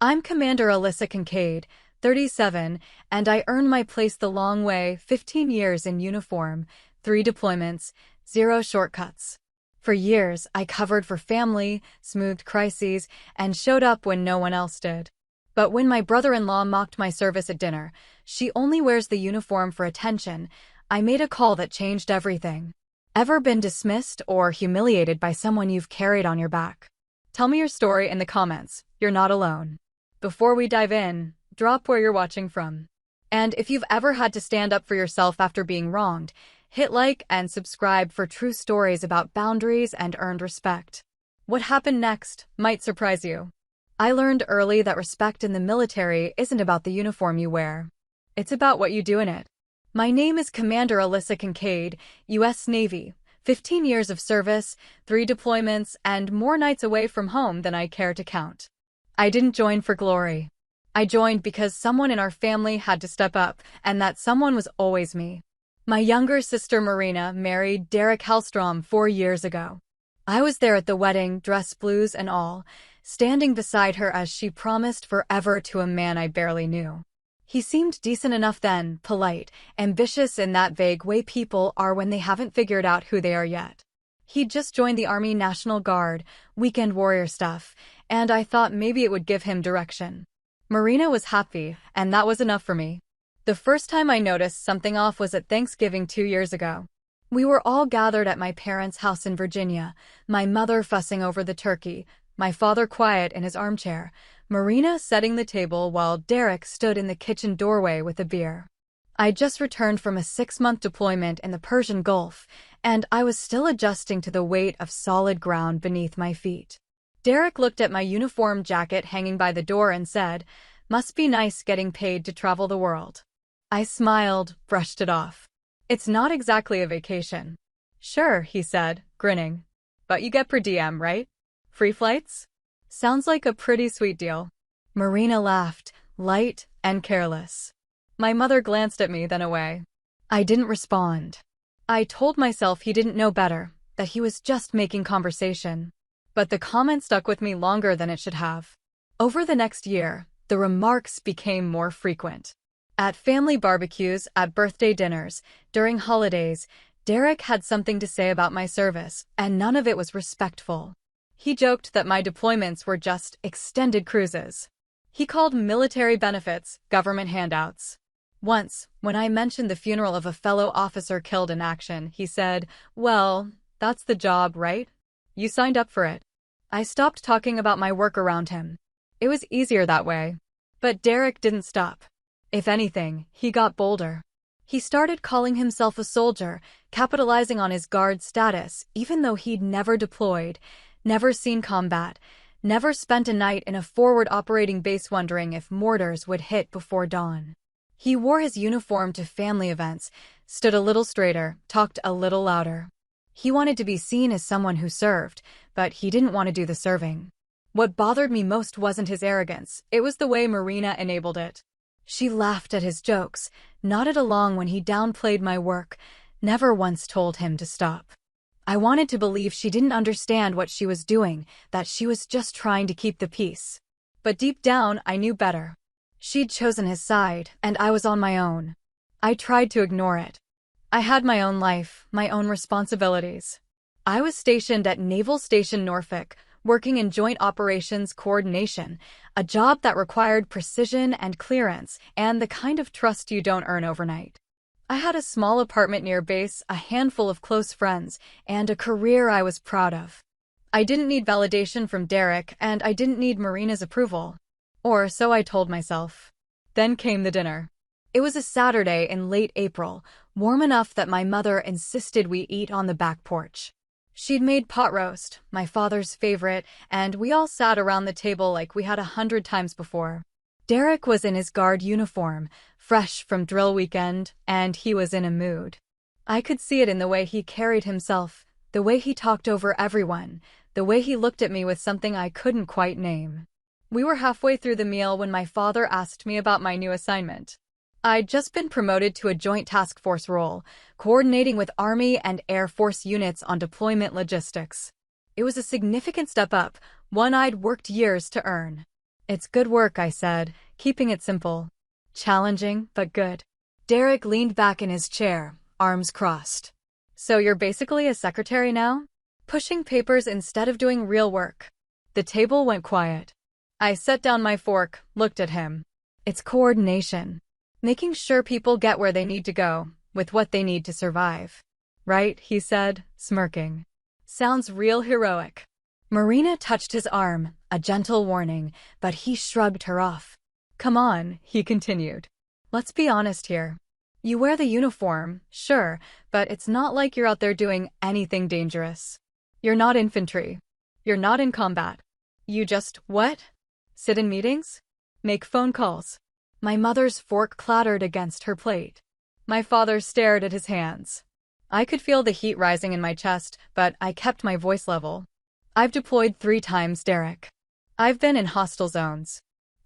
I'm Commander Alyssa Kincaid, 37, and I earned my place the long way, 15 years in uniform, 3 deployments, 0 shortcuts. For years, I covered for family, smoothed crises, and showed up when no one else did. But when my brother-in-law mocked my service at dinner, "She only wears the uniform for attention," I made a call that changed everything. Ever been dismissed or humiliated by someone you've carried on your back? Tell me your story in the comments. You're not alone. Before we dive in, drop where you're watching from. And if you've ever had to stand up for yourself after being wronged, hit like and subscribe for true stories about boundaries and earned respect. What happened next might surprise you. I learned early that respect in the military isn't about the uniform you wear. It's about what you do in it. My name is Commander Alyssa Kincaid, U.S. Navy, 15 years of service, 3 deployments, and more nights away from home than I care to count. I didn't join for glory. I joined because someone in our family had to step up, and that someone was always me. My younger sister Marina married Derek Hellstrom 4 years ago. I was there at the wedding, dress blues and all, standing beside her as she promised forever to a man I barely knew. He seemed decent enough then, polite, ambitious in that vague way people are when they haven't figured out who they are yet. He'd just joined the Army National Guard, weekend warrior stuff, and I thought maybe it would give him direction. Marina was happy, and that was enough for me. The first time I noticed something off was at Thanksgiving 2 years ago. We were all gathered at my parents' house in Virginia, my mother fussing over the turkey, my father quiet in his armchair, Marina setting the table while Derek stood in the kitchen doorway with a beer. I'd just returned from a 6-month deployment in the Persian Gulf, and I was still adjusting to the weight of solid ground beneath my feet. Derek looked at my uniform jacket hanging by the door and said, "Must be nice getting paid to travel the world." I smiled, brushed it off. "It's not exactly a vacation." "Sure," he said, grinning. "But you get per diem, right? Free flights? Sounds like a pretty sweet deal." Marina laughed, light and careless. My mother glanced at me, then away. I didn't respond. I told myself he didn't know better, that he was just making conversation. But the comment stuck with me longer than it should have. Over the next year, the remarks became more frequent. At family barbecues, at birthday dinners, during holidays, Derek had something to say about my service, and none of it was respectful. He joked that my deployments were just extended cruises. He called military benefits government handouts. Once, when I mentioned the funeral of a fellow officer killed in action, he said, "Well, that's the job, right? You signed up for it." I stopped talking about my work around him. It was easier that way. But Derek didn't stop. If anything, he got bolder. He started calling himself a soldier, capitalizing on his guard status, even though he'd never deployed, never seen combat, never spent a night in a forward operating base wondering if mortars would hit before dawn. He wore his uniform to family events, stood a little straighter, talked a little louder. He wanted to be seen as someone who served, but he didn't want to do the serving. What bothered me most wasn't his arrogance, it was the way Marina enabled it. She laughed at his jokes, nodded along when he downplayed my work, never once told him to stop. I wanted to believe she didn't understand what she was doing, that she was just trying to keep the peace. But deep down, I knew better. She'd chosen his side, and I was on my own. I tried to ignore it. I had my own life, my own responsibilities. I was stationed at Naval Station Norfolk, working in Joint Operations Coordination, a job that required precision and clearance, and the kind of trust you don't earn overnight. I had a small apartment near base, a handful of close friends, and a career I was proud of. I didn't need validation from Derek, and I didn't need Marina's approval. Or so I told myself. Then came the dinner. It was a Saturday in late April, warm enough that my mother insisted we eat on the back porch. She'd made pot roast, my father's favorite, and we all sat around the table like we had 100 times before. Derek was in his guard uniform, fresh from drill weekend, and he was in a mood. I could see it in the way he carried himself, the way he talked over everyone, the way he looked at me with something I couldn't quite name. We were halfway through the meal when my father asked me about my new assignment. I'd just been promoted to a joint task force role, coordinating with Army and Air Force units on deployment logistics. It was a significant step up, one I'd worked years to earn. It's good work, I said, keeping it simple. Challenging, but good. Derek leaned back in his chair, arms crossed. So you're basically a secretary now? Pushing papers instead of doing real work. The table went quiet. I set down my fork, looked at him. It's coordination. Making sure people get where they need to go, with what they need to survive. Right, he said, smirking. Sounds real heroic. Marina touched his arm, a gentle warning, but he shrugged her off. Come on, he continued. Let's be honest here. You wear the uniform, sure, but it's not like you're out there doing anything dangerous. You're not infantry. You're not in combat. You just, what? Sit in meetings? Make phone calls. My mother's fork clattered against her plate. My father stared at his hands. I could feel the heat rising in my chest, but I kept my voice level. I've deployed 3 times, Derek. I've been in hostile zones.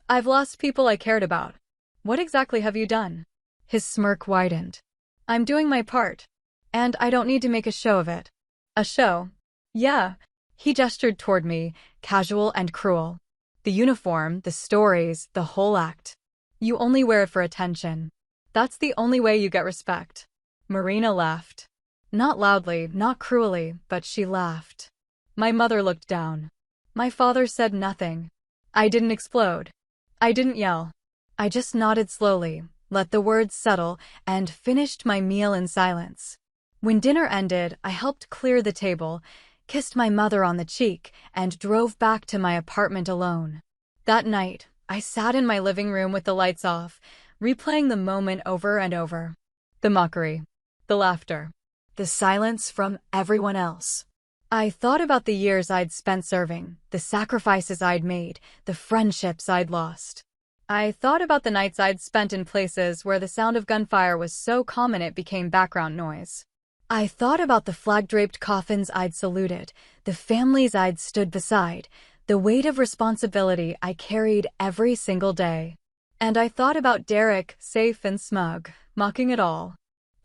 I've lost people I cared about. What exactly have you done? His smirk widened. I'm doing my part. And I don't need to make a show of it. A show? Yeah. He gestured toward me, casual and cruel. The uniform, the stories, the whole act. You only wear it for attention. That's the only way you get respect. Marina laughed. Not loudly, not cruelly, but she laughed. My mother looked down. My father said nothing. I didn't explode. I didn't yell. I just nodded slowly, let the words settle, and finished my meal in silence. When dinner ended, I helped clear the table, kissed my mother on the cheek, and drove back to my apartment alone. That night, I sat in my living room with the lights off, replaying the moment over and over. The mockery, the laughter, the silence from everyone else. I thought about the years I'd spent serving, the sacrifices I'd made, the friendships I'd lost. I thought about the nights I'd spent in places where the sound of gunfire was so common it became background noise. I thought about the flag-draped coffins I'd saluted, the families I'd stood beside, the weight of responsibility I carried every single day. And I thought about Derek, safe and smug, mocking it all.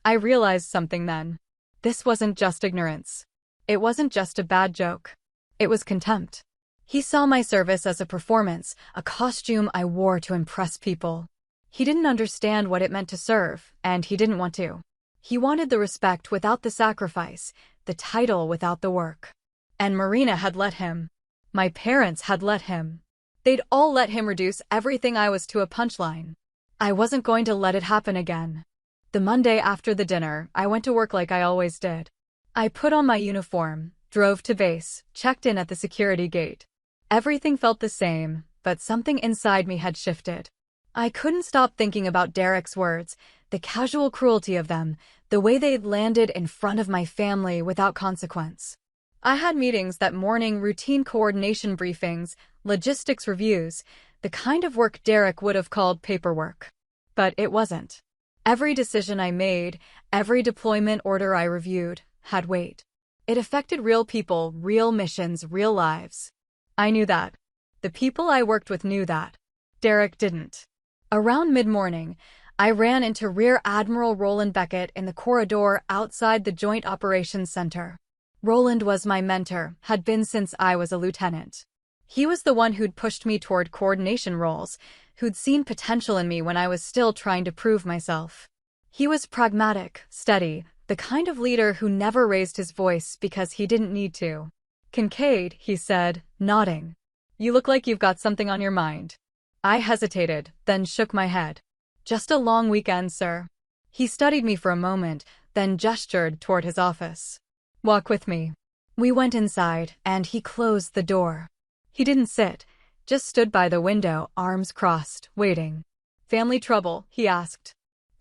I realized something then. This wasn't just ignorance. It wasn't just a bad joke. It was contempt. He saw my service as a performance, a costume I wore to impress people. He didn't understand what it meant to serve, and he didn't want to. He wanted the respect without the sacrifice, the title without the work. And Marina had let him. My parents had let him. They'd all let him reduce everything I was to a punchline. I wasn't going to let it happen again. The Monday after the dinner, I went to work like I always did. I put on my uniform, drove to base, checked in at the security gate. Everything felt the same, but something inside me had shifted. I couldn't stop thinking about Derek's words, the casual cruelty of them, the way they'd landed in front of my family without consequence. I had meetings that morning, routine coordination briefings, logistics reviews, the kind of work Derek would have called paperwork. But it wasn't. Every decision I made, every deployment order I reviewed, had weight. It affected real people, real missions, real lives. I knew that. The people I worked with knew that. Derek didn't. Around mid-morning, I ran into Rear Admiral Roland Beckett in the corridor outside the Joint Operations Center. Roland was my mentor, had been since I was a lieutenant. He was the one who'd pushed me toward coordination roles, who'd seen potential in me when I was still trying to prove myself. He was pragmatic, steady, the kind of leader who never raised his voice because he didn't need to. Kincaid, he said, nodding. You look like you've got something on your mind. I hesitated, then shook my head. Just a long weekend, sir. He studied me for a moment, then gestured toward his office. Walk with me. We went inside, and he closed the door. He didn't sit, just stood by the window, arms crossed, waiting. Family trouble, he asked.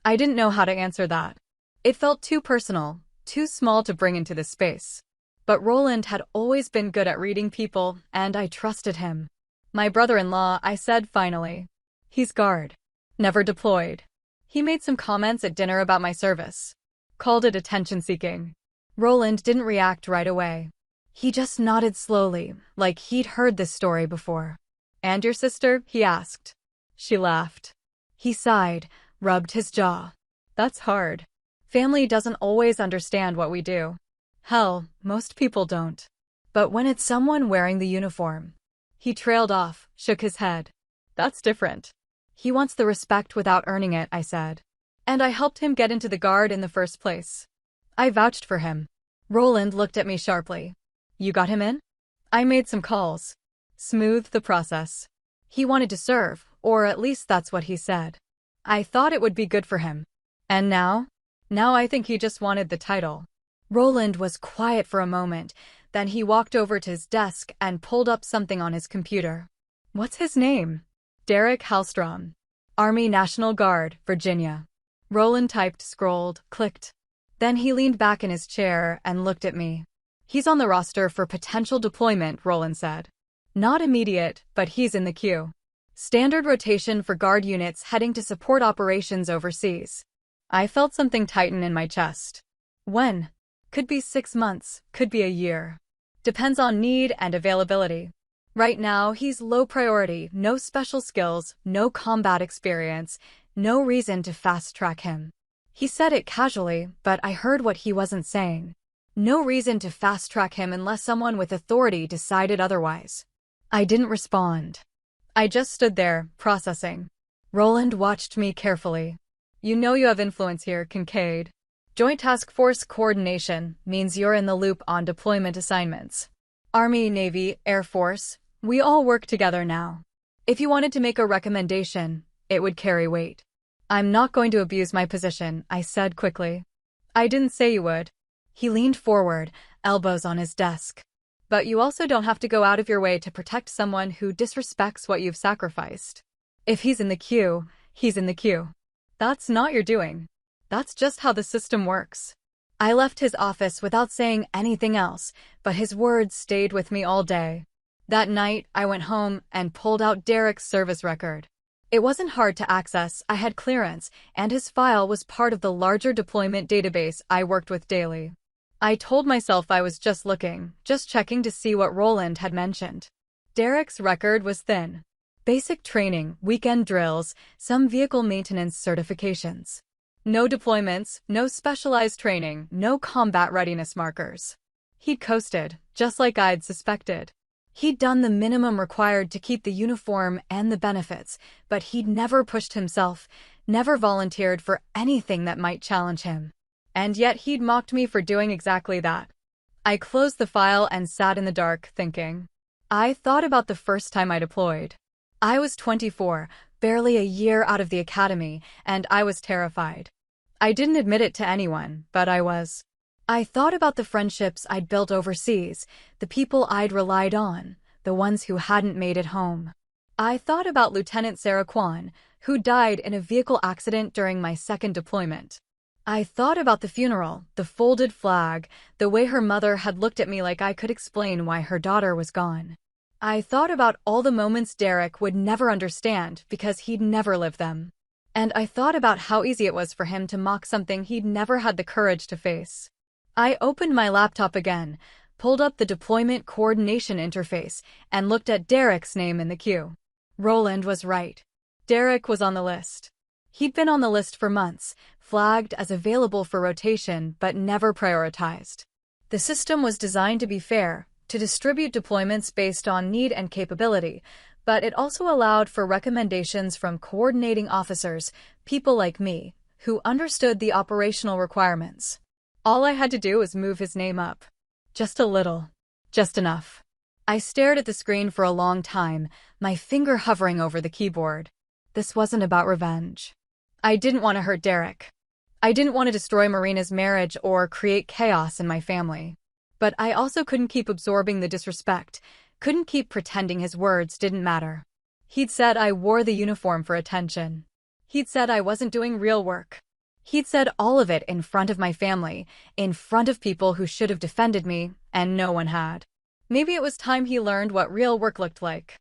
I didn't know how to answer that. It felt too personal, too small to bring into this space. But Roland had always been good at reading people, and I trusted him. My brother-in-law, I said finally. He's guard. Never deployed. He made some comments at dinner about my service. Called it attention-seeking. Roland didn't react right away. He just nodded slowly, like he'd heard this story before. And your sister? He asked. She laughed. He sighed, rubbed his jaw. That's hard. Family doesn't always understand what we do. Hell, most people don't. But when it's someone wearing the uniform. He trailed off, shook his head. That's different. He wants the respect without earning it, I said. And I helped him get into the guard in the first place. I vouched for him. Roland looked at me sharply. You got him in? I made some calls. Smoothed the process. He wanted to serve, or at least that's what he said. I thought it would be good for him. And now? Now I think he just wanted the title. Roland was quiet for a moment, then he walked over to his desk and pulled up something on his computer. What's his name? Derek Hallstrom. Army National Guard, Virginia. Roland typed, scrolled, clicked. Then he leaned back in his chair and looked at me. He's on the roster for potential deployment, Roland said. Not immediate, but he's in the queue. Standard rotation for guard units heading to support operations overseas. I felt something tighten in my chest. When? Could be 6 months, could be a year. Depends on need and availability. Right now, he's low priority, no special skills, no combat experience, no reason to fast-track him. He said it casually, but I heard what he wasn't saying. No reason to fast-track him unless someone with authority decided otherwise. I didn't respond. I just stood there, processing. Roland watched me carefully. You know you have influence here, Kincaid. Joint Task Force coordination means you're in the loop on deployment assignments. Army, Navy, Air Force, we all work together now. If you wanted to make a recommendation, it would carry weight. I'm not going to abuse my position, I said quickly. I didn't say you would. He leaned forward, elbows on his desk. But you also don't have to go out of your way to protect someone who disrespects what you've sacrificed. If he's in the queue, he's in the queue. That's not your doing. That's just how the system works. I left his office without saying anything else, but his words stayed with me all day. That night, I went home and pulled out Derek's service record. It wasn't hard to access, I had clearance, and his file was part of the larger deployment database I worked with daily. I told myself I was just looking, just checking to see what Roland had mentioned. Derek's record was thin. Basic training, weekend drills, some vehicle maintenance certifications. No deployments, no specialized training, no combat readiness markers. He'd coasted, just like I'd suspected. He'd done the minimum required to keep the uniform and the benefits, but he'd never pushed himself, never volunteered for anything that might challenge him. And yet he'd mocked me for doing exactly that. I closed the file and sat in the dark, thinking. I thought about the first time I deployed. I was 24, barely a year out of the academy, and I was terrified. I didn't admit it to anyone, but I was. I thought about the friendships I'd built overseas, the people I'd relied on, the ones who hadn't made it home. I thought about Lieutenant Sarah Kwan, who died in a vehicle accident during my second deployment. I thought about the funeral, the folded flag, the way her mother had looked at me like I could explain why her daughter was gone. I thought about all the moments Derek would never understand because he'd never lived them. And I thought about how easy it was for him to mock something he'd never had the courage to face. I opened my laptop again, pulled up the deployment coordination interface, and looked at Derek's name in the queue. Roland was right. Derek was on the list. He'd been on the list for months, flagged as available for rotation but never prioritized. The system was designed to be fair, to distribute deployments based on need and capability, but it also allowed for recommendations from coordinating officers, people like me, who understood the operational requirements. All I had to do was move his name up. Just a little. Just enough. I stared at the screen for a long time, my finger hovering over the keyboard. This wasn't about revenge. I didn't want to hurt Derek. I didn't want to destroy Marina's marriage or create chaos in my family. But I also couldn't keep absorbing the disrespect, couldn't keep pretending his words didn't matter. He'd said I wore the uniform for attention. He'd said I wasn't doing real work. He'd said all of it in front of my family, in front of people who should have defended me, and no one had. Maybe it was time he learned what real work looked like.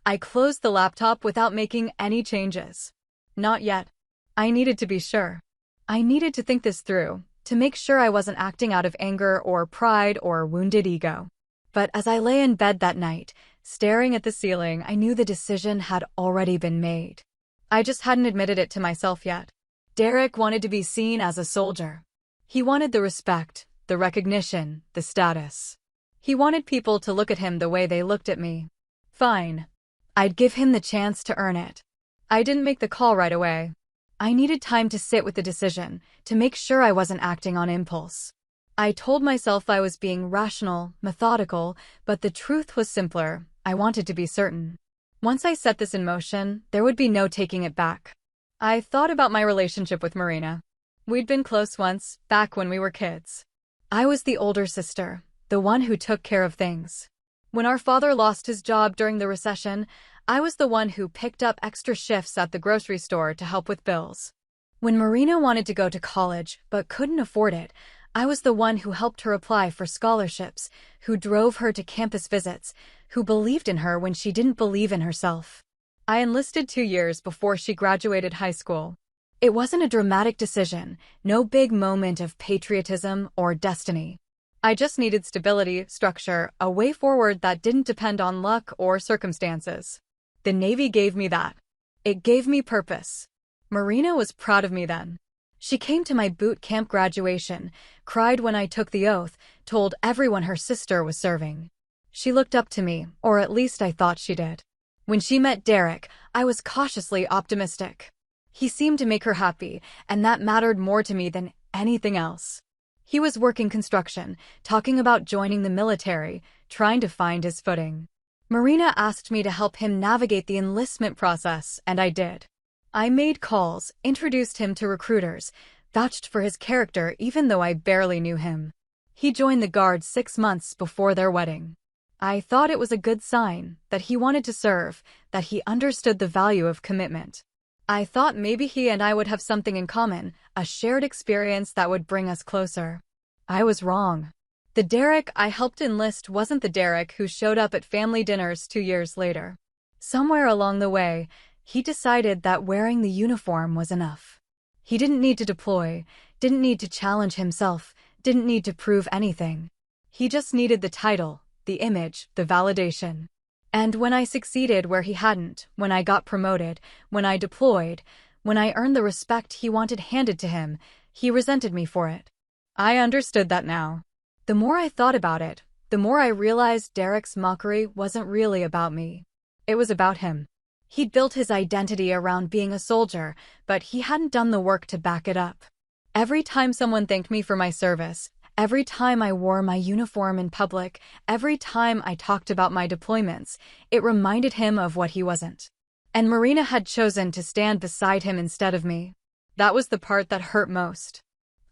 I closed the laptop without making any changes. Not yet. I needed to be sure. I needed to think this through, to make sure I wasn't acting out of anger or pride or wounded ego. But as I lay in bed that night, staring at the ceiling, I knew the decision had already been made. I just hadn't admitted it to myself yet. Derek wanted to be seen as a soldier. He wanted the respect, the recognition, the status. He wanted people to look at him the way they looked at me. Fine. I'd give him the chance to earn it. I didn't make the call right away. I needed time to sit with the decision, to make sure I wasn't acting on impulse. I told myself I was being rational, methodical, but the truth was simpler. I wanted to be certain. Once I set this in motion, there would be no taking it back. I thought about my relationship with Marina. We'd been close once, back when we were kids. I was the older sister, the one who took care of things. When our father lost his job during the recession, I was the one who picked up extra shifts at the grocery store to help with bills. When Marina wanted to go to college but couldn't afford it, I was the one who helped her apply for scholarships, who drove her to campus visits, who believed in her when she didn't believe in herself. I enlisted 2 years before she graduated high school. It wasn't a dramatic decision, no big moment of patriotism or destiny. I just needed stability, structure, a way forward that didn't depend on luck or circumstances. The Navy gave me that. It gave me purpose. Marina was proud of me then. She came to my boot camp graduation, cried when I took the oath, told everyone her sister was serving. She looked up to me, or at least I thought she did. When she met Derek, I was cautiously optimistic. He seemed to make her happy, and that mattered more to me than anything else. He was working construction, talking about joining the military, trying to find his footing. Marina asked me to help him navigate the enlistment process, and I did. I made calls, introduced him to recruiters, vouched for his character even though I barely knew him. He joined the Guard 6 months before their wedding. I thought it was a good sign, that he wanted to serve, that he understood the value of commitment. I thought maybe he and I would have something in common, a shared experience that would bring us closer. I was wrong. The Derek I helped enlist wasn't the Derek who showed up at family dinners 2 years later. Somewhere along the way, he decided that wearing the uniform was enough. He didn't need to deploy, didn't need to challenge himself, didn't need to prove anything. He just needed the title, the image, the validation. And when I succeeded where he hadn't, when I got promoted, when I deployed, when I earned the respect he wanted handed to him, he resented me for it. I understood that now. The more I thought about it, the more I realized Derek's mockery wasn't really about me. It was about him. He'd built his identity around being a soldier, but he hadn't done the work to back it up. Every time someone thanked me for my service, every time I wore my uniform in public, every time I talked about my deployments, it reminded him of what he wasn't. And Marina had chosen to stand beside him instead of me. That was the part that hurt most.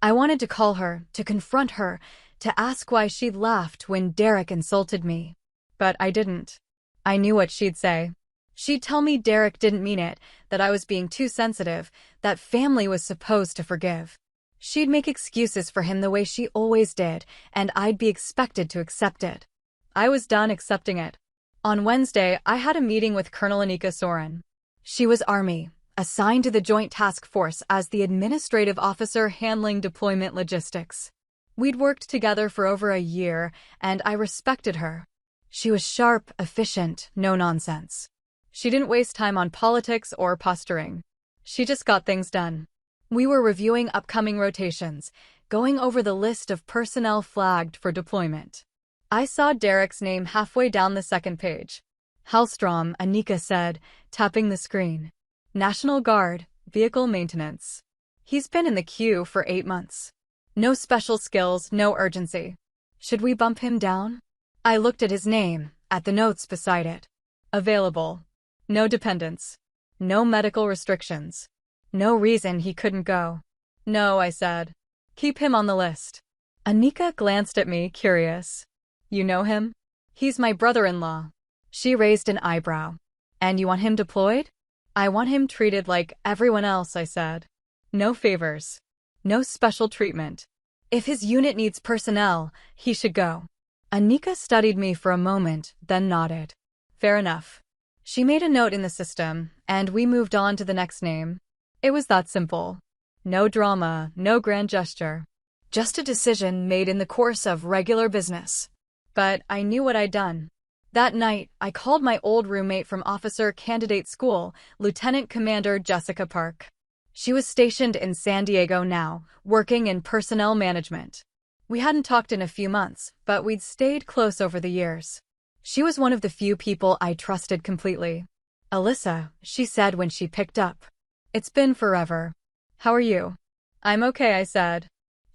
I wanted to call her, to confront her, to ask why she'd laughed when Derek insulted me. But I didn't. I knew what she'd say. She'd tell me Derek didn't mean it, that I was being too sensitive, that family was supposed to forgive. She'd make excuses for him the way she always did, and I'd be expected to accept it. I was done accepting it. On Wednesday, I had a meeting with Colonel Anika Soren. She was Army, assigned to the Joint Task Force as the administrative officer handling deployment logistics. We'd worked together for over a year, and I respected her. She was sharp, efficient, no nonsense. She didn't waste time on politics or posturing. She just got things done. We were reviewing upcoming rotations, going over the list of personnel flagged for deployment. I saw Derek's name halfway down the second page. Hallstrom, Anika said, tapping the screen. National Guard, Vehicle Maintenance. He's been in the queue for 8 months. No special skills, no urgency. Should we bump him down? I looked at his name, at the notes beside it. Available. No dependents. No medical restrictions. No reason he couldn't go. No, I said. Keep him on the list. Anika glanced at me, curious. You know him? He's my brother-in-law. She raised an eyebrow. And you want him deployed? I want him treated like everyone else, I said. No favors. No special treatment. If his unit needs personnel, he should go. Anika studied me for a moment, then nodded. Fair enough. She made a note in the system, and we moved on to the next name. It was that simple. No drama, no grand gesture. Just a decision made in the course of regular business. But I knew what I'd done. That night, I called my old roommate from officer candidate school, Lieutenant Commander Jessica Park. She was stationed in San Diego now, working in personnel management. We hadn't talked in a few months, but we'd stayed close over the years. She was one of the few people I trusted completely. Alyssa, she said when she picked up. It's been forever. How are you? I'm okay, I said.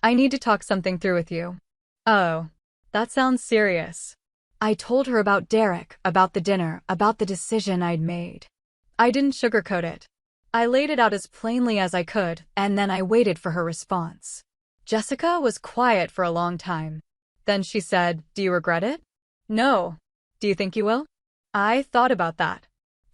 I need to talk something through with you. Oh, that sounds serious. I told her about Derek, about the dinner, about the decision I'd made. I didn't sugarcoat it. I laid it out as plainly as I could, and then I waited for her response. Jessica was quiet for a long time. Then she said, "Do you regret it?" "No. Do you think you will?" I thought about that.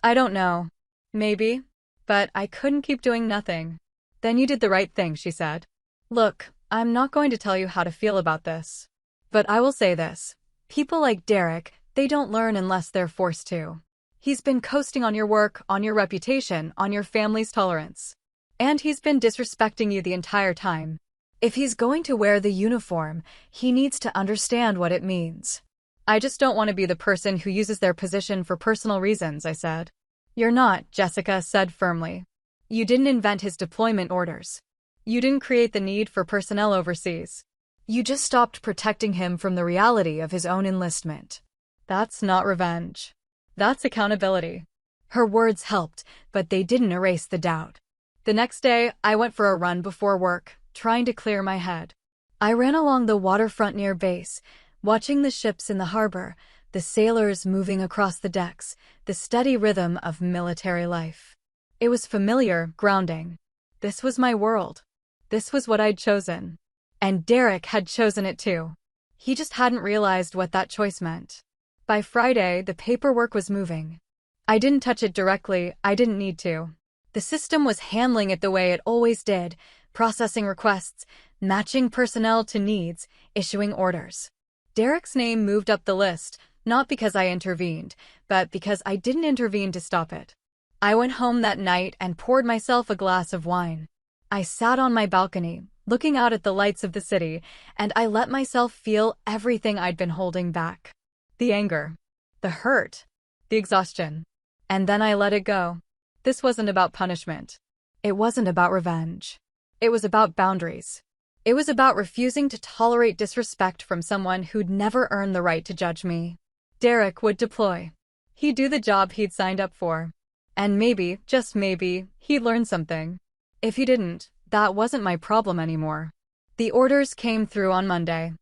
"I don't know. Maybe. But I couldn't keep doing nothing." "Then you did the right thing," she said. "Look, I'm not going to tell you how to feel about this. But I will say this. People like Derek, they don't learn unless they're forced to. He's been coasting on your work, on your reputation, on your family's tolerance. And he's been disrespecting you the entire time. If he's going to wear the uniform, he needs to understand what it means." "I just don't want to be the person who uses their position for personal reasons," I said. "You're not," Jessica said firmly. "You didn't invent his deployment orders. You didn't create the need for personnel overseas. You just stopped protecting him from the reality of his own enlistment. That's not revenge. That's accountability." Her words helped, but they didn't erase the doubt. The next day, I went for a run before work, trying to clear my head. I ran along the waterfront near base, watching the ships in the harbor, the sailors moving across the decks, the steady rhythm of military life. It was familiar, grounding. This was my world. This was what I'd chosen. And Derek had chosen it too. He just hadn't realized what that choice meant. By Friday, the paperwork was moving. I didn't touch it directly, I didn't need to. The system was handling it the way it always did, processing requests, matching personnel to needs, issuing orders. Derek's name moved up the list, not because I intervened, but because I didn't intervene to stop it. I went home that night and poured myself a glass of wine. I sat on my balcony, looking out at the lights of the city, and I let myself feel everything I'd been holding back. The anger, the hurt, the exhaustion. And then I let it go. This wasn't about punishment. It wasn't about revenge. It was about boundaries. It was about refusing to tolerate disrespect from someone who'd never earned the right to judge me. Derek would deploy. He'd do the job he'd signed up for. And maybe, just maybe, he'd learn something. If he didn't, that wasn't my problem anymore. The orders came through on Monday.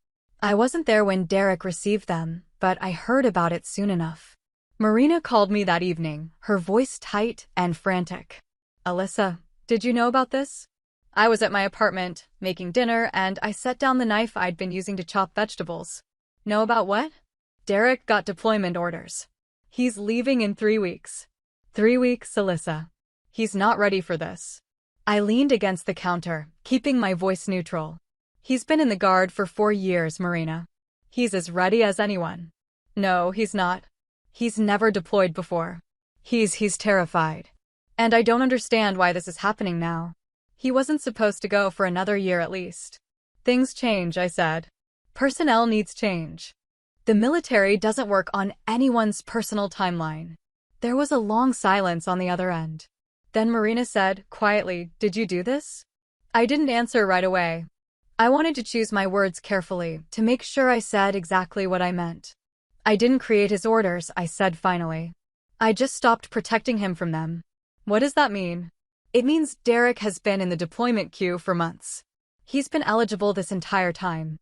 I wasn't there when Derek received them, but I heard about it soon enough. Marina called me that evening, her voice tight and frantic. "Alyssa, did you know about this?" I was at my apartment, making dinner, and I set down the knife I'd been using to chop vegetables. "Know about what?" "Derek got deployment orders. He's leaving in 3 weeks. 3 weeks, Alyssa. He's not ready for this." I leaned against the counter, keeping my voice neutral. "He's been in the Guard for 4 years, Marina. He's as ready as anyone." "No, he's not. He's never deployed before. He's terrified. And I don't understand why this is happening now. He wasn't supposed to go for another year at least." "Things change," I said. "Personnel needs change. The military doesn't work on anyone's personal timeline." There was a long silence on the other end. Then Marina said, quietly, "Did you do this?" I didn't answer right away. I wanted to choose my words carefully, to make sure I said exactly what I meant. "I didn't create his orders," I said finally. "I just stopped protecting him from them." "What does that mean?" "It means Derek has been in the deployment queue for months. He's been eligible this entire time.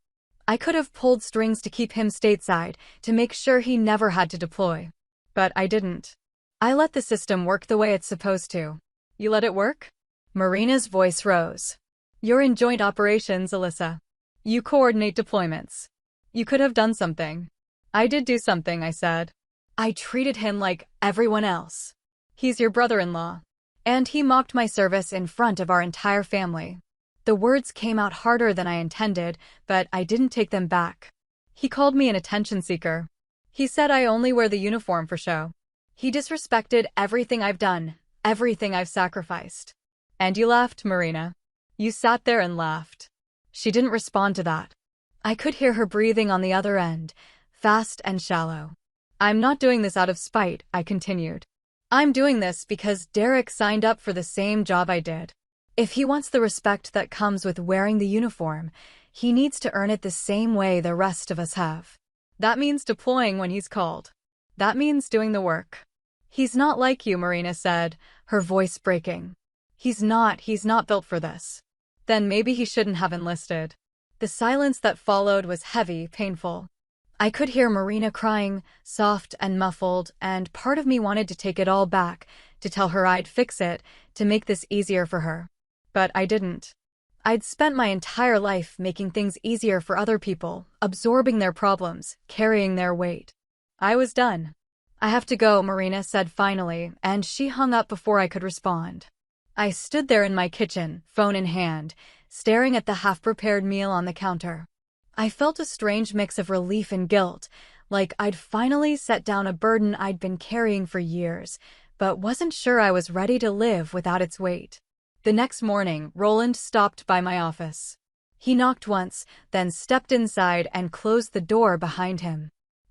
I could have pulled strings to keep him stateside, to make sure he never had to deploy. But I didn't. I let the system work the way it's supposed to." "You let it work?" Marina's voice rose. "You're in joint operations, Alyssa. You coordinate deployments. You could have done something." "I did do something," I said. "I treated him like everyone else. He's your brother-in-law. And he mocked my service in front of our entire family." The words came out harder than I intended, but I didn't take them back. "He called me an attention seeker. He said I only wear the uniform for show. He disrespected everything I've done, everything I've sacrificed." "And you laughed, Marina. You sat there and laughed." She didn't respond to that. I could hear her breathing on the other end, fast and shallow. "I'm not doing this out of spite," I continued. "I'm doing this because Derek signed up for the same job I did. If he wants the respect that comes with wearing the uniform, he needs to earn it the same way the rest of us have. That means deploying when he's called. That means doing the work. He's not like you, Marina said, her voice breaking. He's not built for this. Then maybe he shouldn't have enlisted. The silence that followed was heavy, painful. I could hear Marina crying, soft and muffled, and part of me wanted to take it all back, to tell her I'd fix it, to make this easier for her. But I didn't. I'd spent my entire life making things easier for other people, absorbing their problems, carrying their weight. I was done. I have to go, Marina said finally, and she hung up before I could respond. I stood there in my kitchen, phone in hand, staring at the half-prepared meal on the counter. I felt a strange mix of relief and guilt, like I'd finally set down a burden I'd been carrying for years, but wasn't sure I was ready to live without its weight. The next morning, Roland stopped by my office. He knocked once, then stepped inside and closed the door behind him.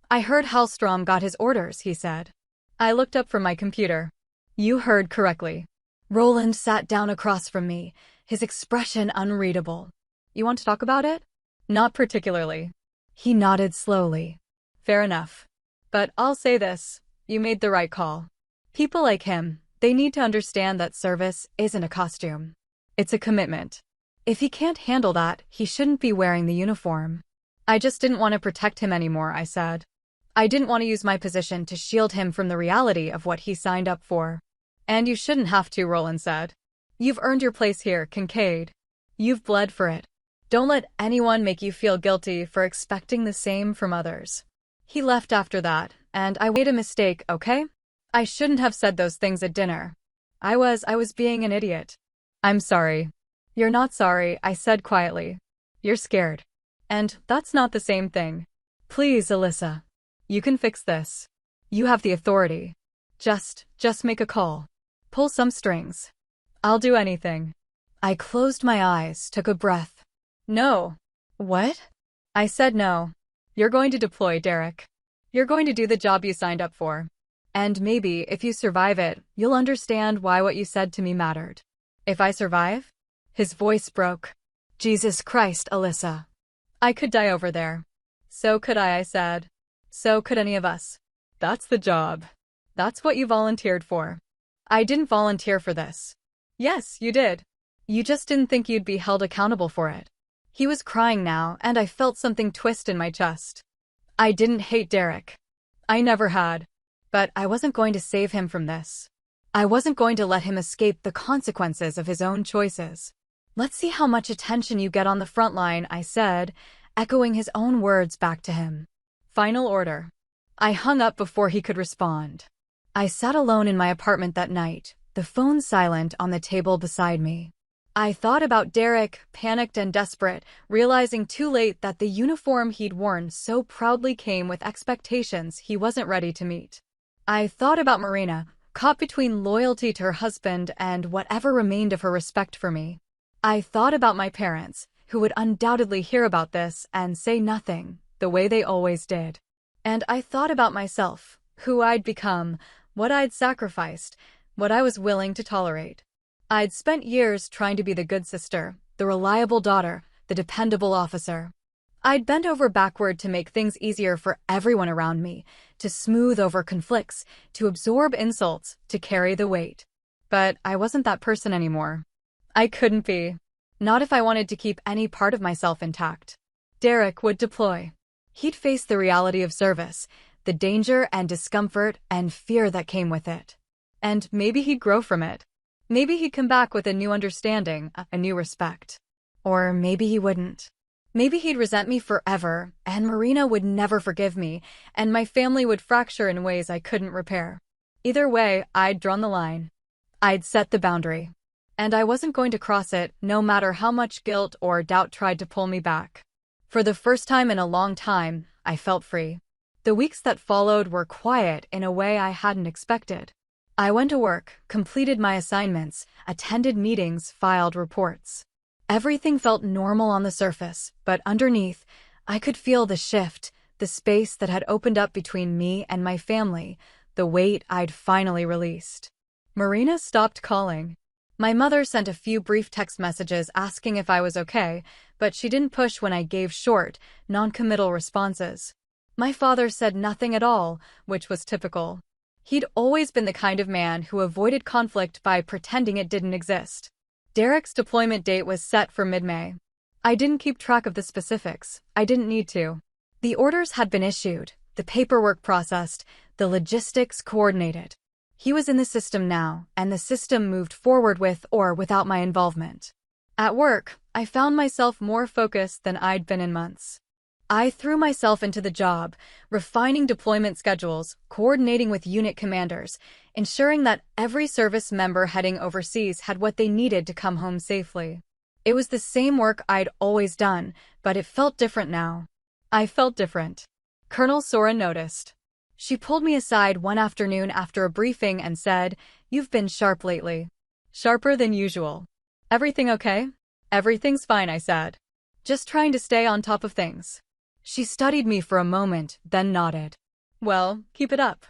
I heard Hallstrom got his orders, he said. I looked up from my computer. You heard correctly. Roland sat down across from me, his expression unreadable. You want to talk about it? Not particularly. He nodded slowly. Fair enough. But I'll say this, you made the right call. People like him, they need to understand that service isn't a costume. It's a commitment. If he can't handle that, he shouldn't be wearing the uniform. I just didn't want to protect him anymore, I said. I didn't want to use my position to shield him from the reality of what he signed up for. And you shouldn't have to, Roland said. You've earned your place here, Kincaid. You've bled for it. Don't let anyone make you feel guilty for expecting the same from others. He left after that, and I made a mistake, okay? I shouldn't have said those things at dinner. I was being an idiot. I'm sorry. You're not sorry, I said quietly. You're scared. And that's not the same thing. Please, Alyssa. You can fix this. You have the authority. Just make a call. Pull some strings. I'll do anything. I closed my eyes, took a breath. No. What? I said no. You're going to deploy, Derek. You're going to do the job you signed up for. And maybe, if you survive it, you'll understand why what you said to me mattered. If I survive? His voice broke. Jesus Christ, Alyssa. I could die over there. So could I said. So could any of us. That's the job. That's what you volunteered for. I didn't volunteer for this. Yes, you did. You just didn't think you'd be held accountable for it. He was crying now, and I felt something twist in my chest. I didn't hate Derek. I never had. But I wasn't going to save him from this. I wasn't going to let him escape the consequences of his own choices. Let's see how much attention you get on the front line, I said, echoing his own words back to him. Final order. I hung up before he could respond. I sat alone in my apartment that night, the phone silent on the table beside me. I thought about Derek, panicked and desperate, realizing too late that the uniform he'd worn so proudly came with expectations he wasn't ready to meet. I thought about Marina, caught between loyalty to her husband and whatever remained of her respect for me. I thought about my parents, who would undoubtedly hear about this and say nothing, the way they always did. And I thought about myself, who I'd become, what I'd sacrificed, what I was willing to tolerate. I'd spent years trying to be the good sister, the reliable daughter, the dependable officer. I'd bent over backward to make things easier for everyone around me, to smooth over conflicts, to absorb insults, to carry the weight. But I wasn't that person anymore. I couldn't be. Not if I wanted to keep any part of myself intact. Derek would deploy. He'd face the reality of service, the danger and discomfort and fear that came with it. And maybe he'd grow from it. Maybe he'd come back with a new understanding, a new respect. Or maybe he wouldn't. Maybe he'd resent me forever, and Marina would never forgive me, and my family would fracture in ways I couldn't repair. Either way, I'd drawn the line. I'd set the boundary. And I wasn't going to cross it, no matter how much guilt or doubt tried to pull me back. For the first time in a long time, I felt free. The weeks that followed were quiet in a way I hadn't expected. I went to work, completed my assignments, attended meetings, filed reports. Everything felt normal on the surface, but underneath, I could feel the shift, the space that had opened up between me and my family, the weight I'd finally released. Marina stopped calling. My mother sent a few brief text messages asking if I was okay, but she didn't push when I gave short, non-committal responses. My father said nothing at all, which was typical. He'd always been the kind of man who avoided conflict by pretending it didn't exist. Derek's deployment date was set for mid-May. I didn't keep track of the specifics. I didn't need to. The orders had been issued, the paperwork processed, the logistics coordinated. He was in the system now, and the system moved forward with or without my involvement. At work, I found myself more focused than I'd been in months. I threw myself into the job, refining deployment schedules, coordinating with unit commanders, ensuring that every service member heading overseas had what they needed to come home safely. It was the same work I'd always done, but it felt different now. I felt different. Colonel Sora noticed. She pulled me aside one afternoon after a briefing and said, "You've been sharp lately. Sharper than usual. Everything okay?" "Everything's fine," I said. "Just trying to stay on top of things." She studied me for a moment, then nodded. "Well, keep it up.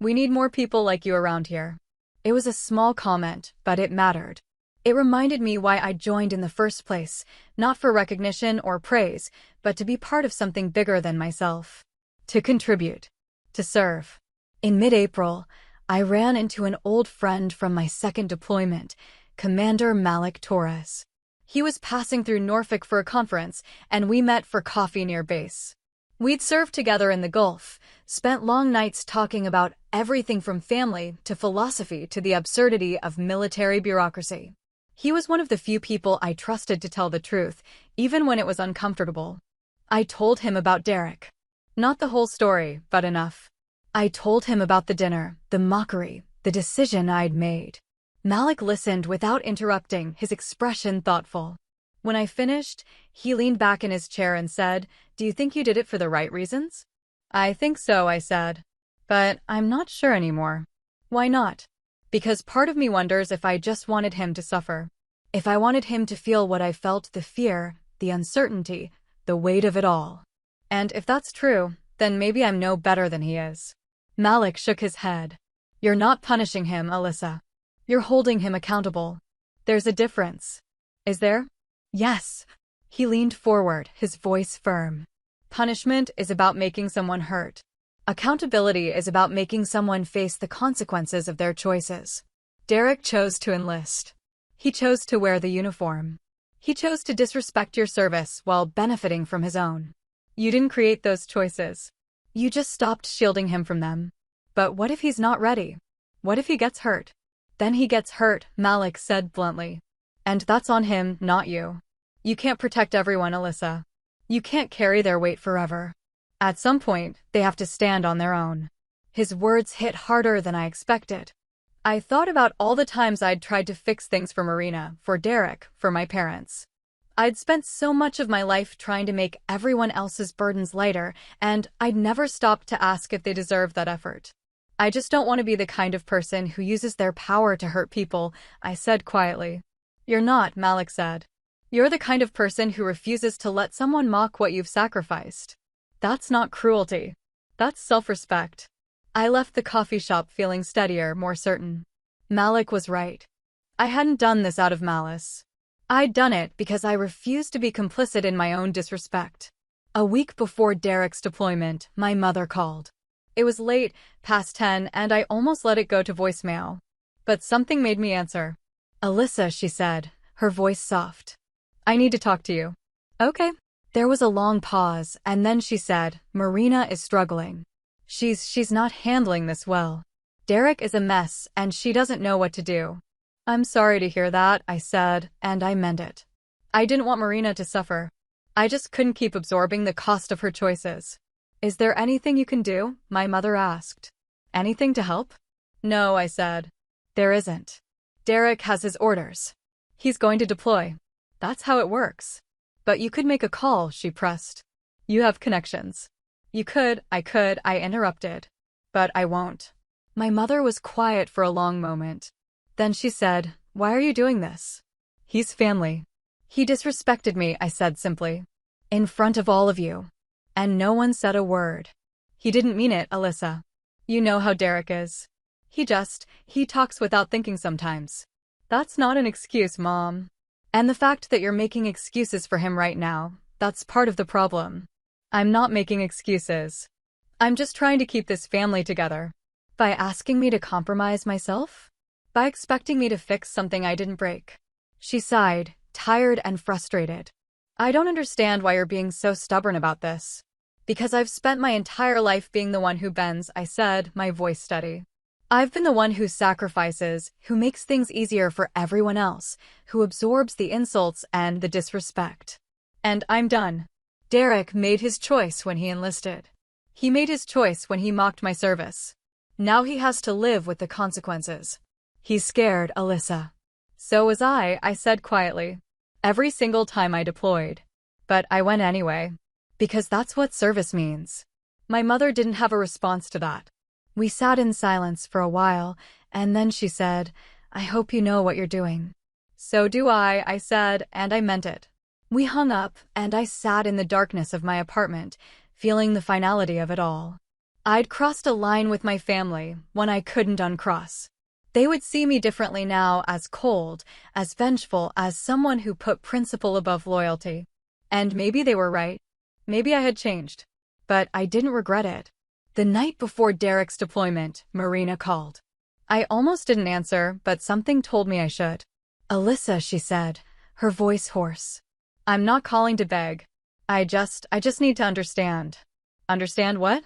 We need more people like you around here." It was a small comment, but it mattered. It reminded me why I joined in the first place, not for recognition or praise, but to be part of something bigger than myself. To contribute. To serve. In mid-April, I ran into an old friend from my second deployment, Commander Malik Torres. He was passing through Norfolk for a conference, and we met for coffee near base. We'd served together in the Gulf, spent long nights talking about everything from family to philosophy to the absurdity of military bureaucracy. He was one of the few people I trusted to tell the truth, even when it was uncomfortable. I told him about Derek. Not the whole story, but enough. I told him about the dinner, the mockery, the decision I'd made. Malik listened without interrupting, his expression thoughtful. When I finished, he leaned back in his chair and said, "Do you think you did it for the right reasons?" "I think so," I said. "But I'm not sure anymore." "Why not?" "Because part of me wonders if I just wanted him to suffer. If I wanted him to feel what I felt, the fear, the uncertainty, the weight of it all. And if that's true, then maybe I'm no better than he is." Malik shook his head. "You're not punishing him, Alyssa. You're holding him accountable. There's a difference." "Is there?" "Yes." He leaned forward, his voice firm. "Punishment is about making someone hurt. Accountability is about making someone face the consequences of their choices. Derek chose to enlist. He chose to wear the uniform. He chose to disrespect your service while benefiting from his own. You didn't create those choices. You just stopped shielding him from them. But what if he's not ready? What if he gets hurt?" "Then he gets hurt," Malik said bluntly. "And that's on him, not you. You can't protect everyone, Alyssa. You can't carry their weight forever. At some point, they have to stand on their own." His words hit harder than I expected. I thought about all the times I'd tried to fix things for Marina, for Derek, for my parents. I'd spent so much of my life trying to make everyone else's burdens lighter, and I'd never stopped to ask if they deserved that effort. "I just don't want to be the kind of person who uses their power to hurt people," I said quietly. "You're not," Malik said. "You're the kind of person who refuses to let someone mock what you've sacrificed. That's not cruelty. That's self-respect." I left the coffee shop feeling steadier, more certain. Malik was right. I hadn't done this out of malice. I'd done it because I refused to be complicit in my own disrespect. A week before Derek's deployment, my mother called. It was late, past 10, and I almost let it go to voicemail. But something made me answer. "Alyssa," she said, her voice soft. "I need to talk to you." "Okay." There was a long pause, and then she said, "Marina is struggling. She's not handling this well. Derek is a mess, and she doesn't know what to do." "I'm sorry to hear that," I said, and I meant it. I didn't want Marina to suffer. I just couldn't keep absorbing the cost of her choices. "Is there anything you can do?" my mother asked. "Anything to help?" "No," I said. "There isn't. Derek has his orders. He's going to deploy. That's how it works." "But you could make a call," she pressed. "You have connections." "You could, I interrupted. "But I won't." My mother was quiet for a long moment. Then she said, "Why are you doing this?" "He's family." "He disrespected me," I said simply. "In front of all of you." And no one said a word. "He didn't mean it, Alyssa. You know how Derek is. He talks without thinking sometimes." "That's not an excuse, Mom. And the fact that you're making excuses for him right now, that's part of the problem." "I'm not making excuses. I'm just trying to keep this family together." By asking me to compromise myself? By expecting me to fix something I didn't break? She sighed, tired and frustrated. I don't understand why you're being so stubborn about this. Because I've spent my entire life being the one who bends, I said, my voice steady. I've been the one who sacrifices, who makes things easier for everyone else, who absorbs the insults and the disrespect. And I'm done. Derek made his choice when he enlisted. He made his choice when he mocked my service. Now he has to live with the consequences. He's scared, Alyssa. So was I said quietly. Every single time I deployed. But I went anyway. Because that's what service means. My mother didn't have a response to that. We sat in silence for a while, and then she said, I hope you know what you're doing. So do I said, and I meant it. We hung up, and I sat in the darkness of my apartment, feeling the finality of it all. I'd crossed a line with my family, one I couldn't uncross. They would see me differently now, as cold, as vengeful, as someone who put principle above loyalty. And maybe they were right. Maybe I had changed. But I didn't regret it. The night before Derek's deployment, Marina called. I almost didn't answer, but something told me I should. Alyssa, she said, her voice hoarse. I'm not calling to beg. I just need to understand. Understand what?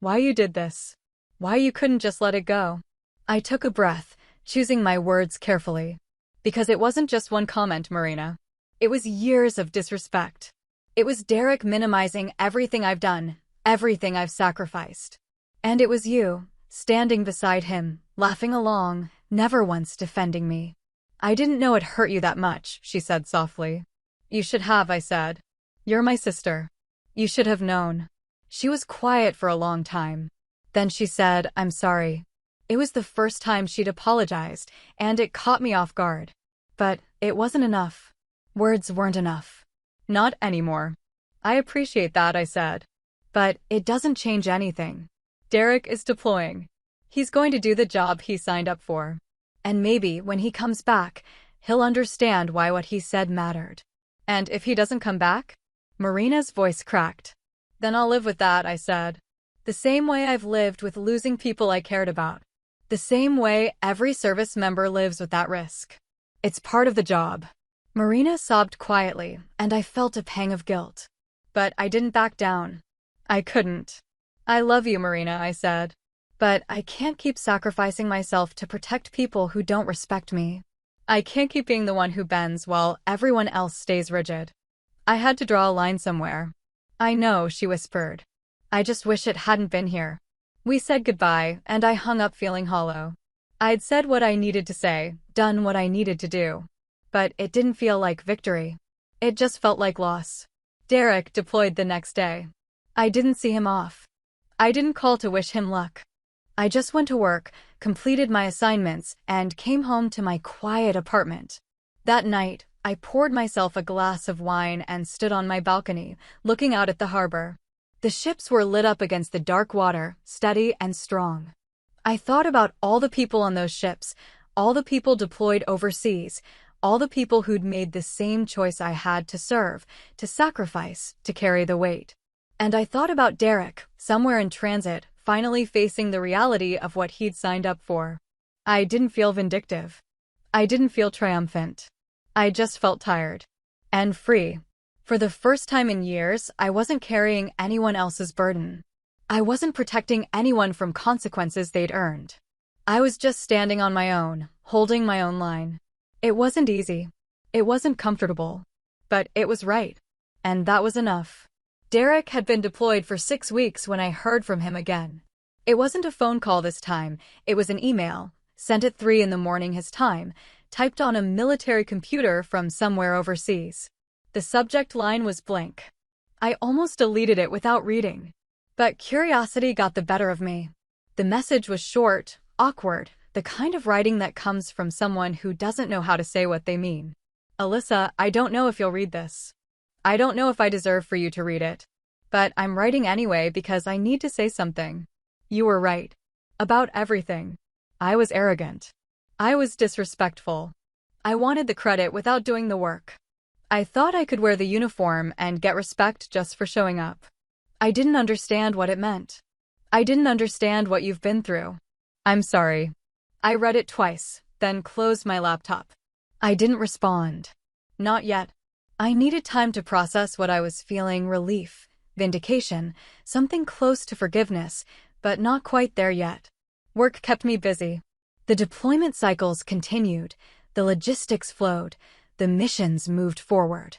Why you did this. Why you couldn't just let it go. I took a breath, choosing my words carefully. Because it wasn't just one comment, Marina. It was years of disrespect. It was Derek minimizing everything I've done, everything I've sacrificed. And it was you, standing beside him, laughing along, never once defending me. I didn't know it hurt you that much, she said softly. You should have, I said. You're my sister. You should have known. She was quiet for a long time. Then she said, I'm sorry. It was the first time she'd apologized, and it caught me off guard. But it wasn't enough. Words weren't enough. Not anymore. I appreciate that, I said. But it doesn't change anything. Derek is deploying. He's going to do the job he signed up for. And maybe when he comes back, he'll understand why what he said mattered. And if he doesn't come back? Marina's voice cracked. Then I'll live with that, I said. The same way I've lived with losing people I cared about. The same way every service member lives with that risk. It's part of the job. Marina sobbed quietly, and I felt a pang of guilt. But I didn't back down. I couldn't. I love you, Marina, I said. But I can't keep sacrificing myself to protect people who don't respect me. I can't keep being the one who bends while everyone else stays rigid. I had to draw a line somewhere. I know, she whispered. I just wish it hadn't been here. We said goodbye, and I hung up feeling hollow. I'd said what I needed to say, done what I needed to do. But it didn't feel like victory. It just felt like loss. Derek deployed the next day. I didn't see him off. I didn't call to wish him luck. I just went to work, completed my assignments, and came home to my quiet apartment. That night, I poured myself a glass of wine and stood on my balcony, looking out at the harbor. The ships were lit up against the dark water, steady and strong. I thought about all the people on those ships, all the people deployed overseas, all the people who'd made the same choice I had to serve, to sacrifice, to carry the weight. And I thought about Derek, somewhere in transit, finally facing the reality of what he'd signed up for. I didn't feel vindictive. I didn't feel triumphant. I just felt tired. And free. For the first time in years, I wasn't carrying anyone else's burden. I wasn't protecting anyone from consequences they'd earned. I was just standing on my own, holding my own line. It wasn't easy. It wasn't comfortable. But it was right. And that was enough. Derek had been deployed for 6 weeks when I heard from him again. It wasn't a phone call this time, it was an email, sent at 3 in the morning his time, typed on a military computer from somewhere overseas. The subject line was blank. I almost deleted it without reading. But curiosity got the better of me. The message was short, awkward, the kind of writing that comes from someone who doesn't know how to say what they mean. Alyssa, I don't know if you'll read this. I don't know if I deserve for you to read it. But I'm writing anyway because I need to say something. You were right. About everything. I was arrogant. I was disrespectful. I wanted the credit without doing the work. I thought I could wear the uniform and get respect just for showing up. I didn't understand what it meant. I didn't understand what you've been through. I'm sorry. I read it twice, then closed my laptop. I didn't respond. Not yet. I needed time to process what I was feeling: relief, vindication, something close to forgiveness, but not quite there yet. Work kept me busy. The deployment cycles continued, the logistics flowed, the missions moved forward.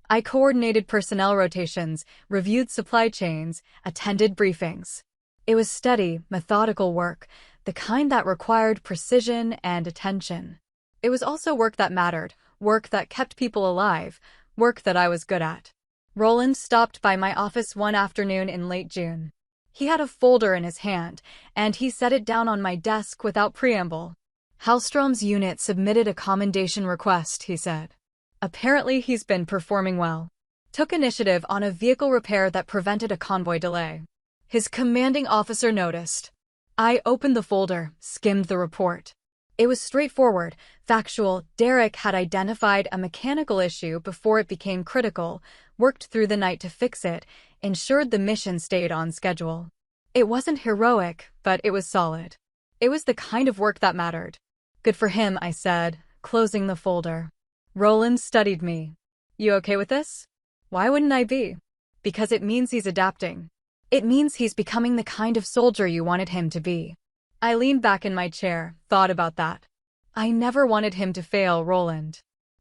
I coordinated personnel rotations, reviewed supply chains, attended briefings. It was steady, methodical work, the kind that required precision and attention. It was also work that mattered, work that kept people alive, work that I was good at. Roland stopped by my office one afternoon in late June. He had a folder in his hand, and he set it down on my desk without preamble. Hallstrom's unit submitted a commendation request, he said. Apparently he's been performing well. Took initiative on a vehicle repair that prevented a convoy delay. His commanding officer noticed. I opened the folder, skimmed the report. It was straightforward, factual. Derek had identified a mechanical issue before it became critical, worked through the night to fix it, ensured the mission stayed on schedule. It wasn't heroic, but it was solid. It was the kind of work that mattered. Good for him, I said, closing the folder. Roland studied me. You okay with this? Why wouldn't I be? Because it means he's adapting. It means he's becoming the kind of soldier you wanted him to be. I leaned back in my chair, thought about that. I never wanted him to fail, Roland.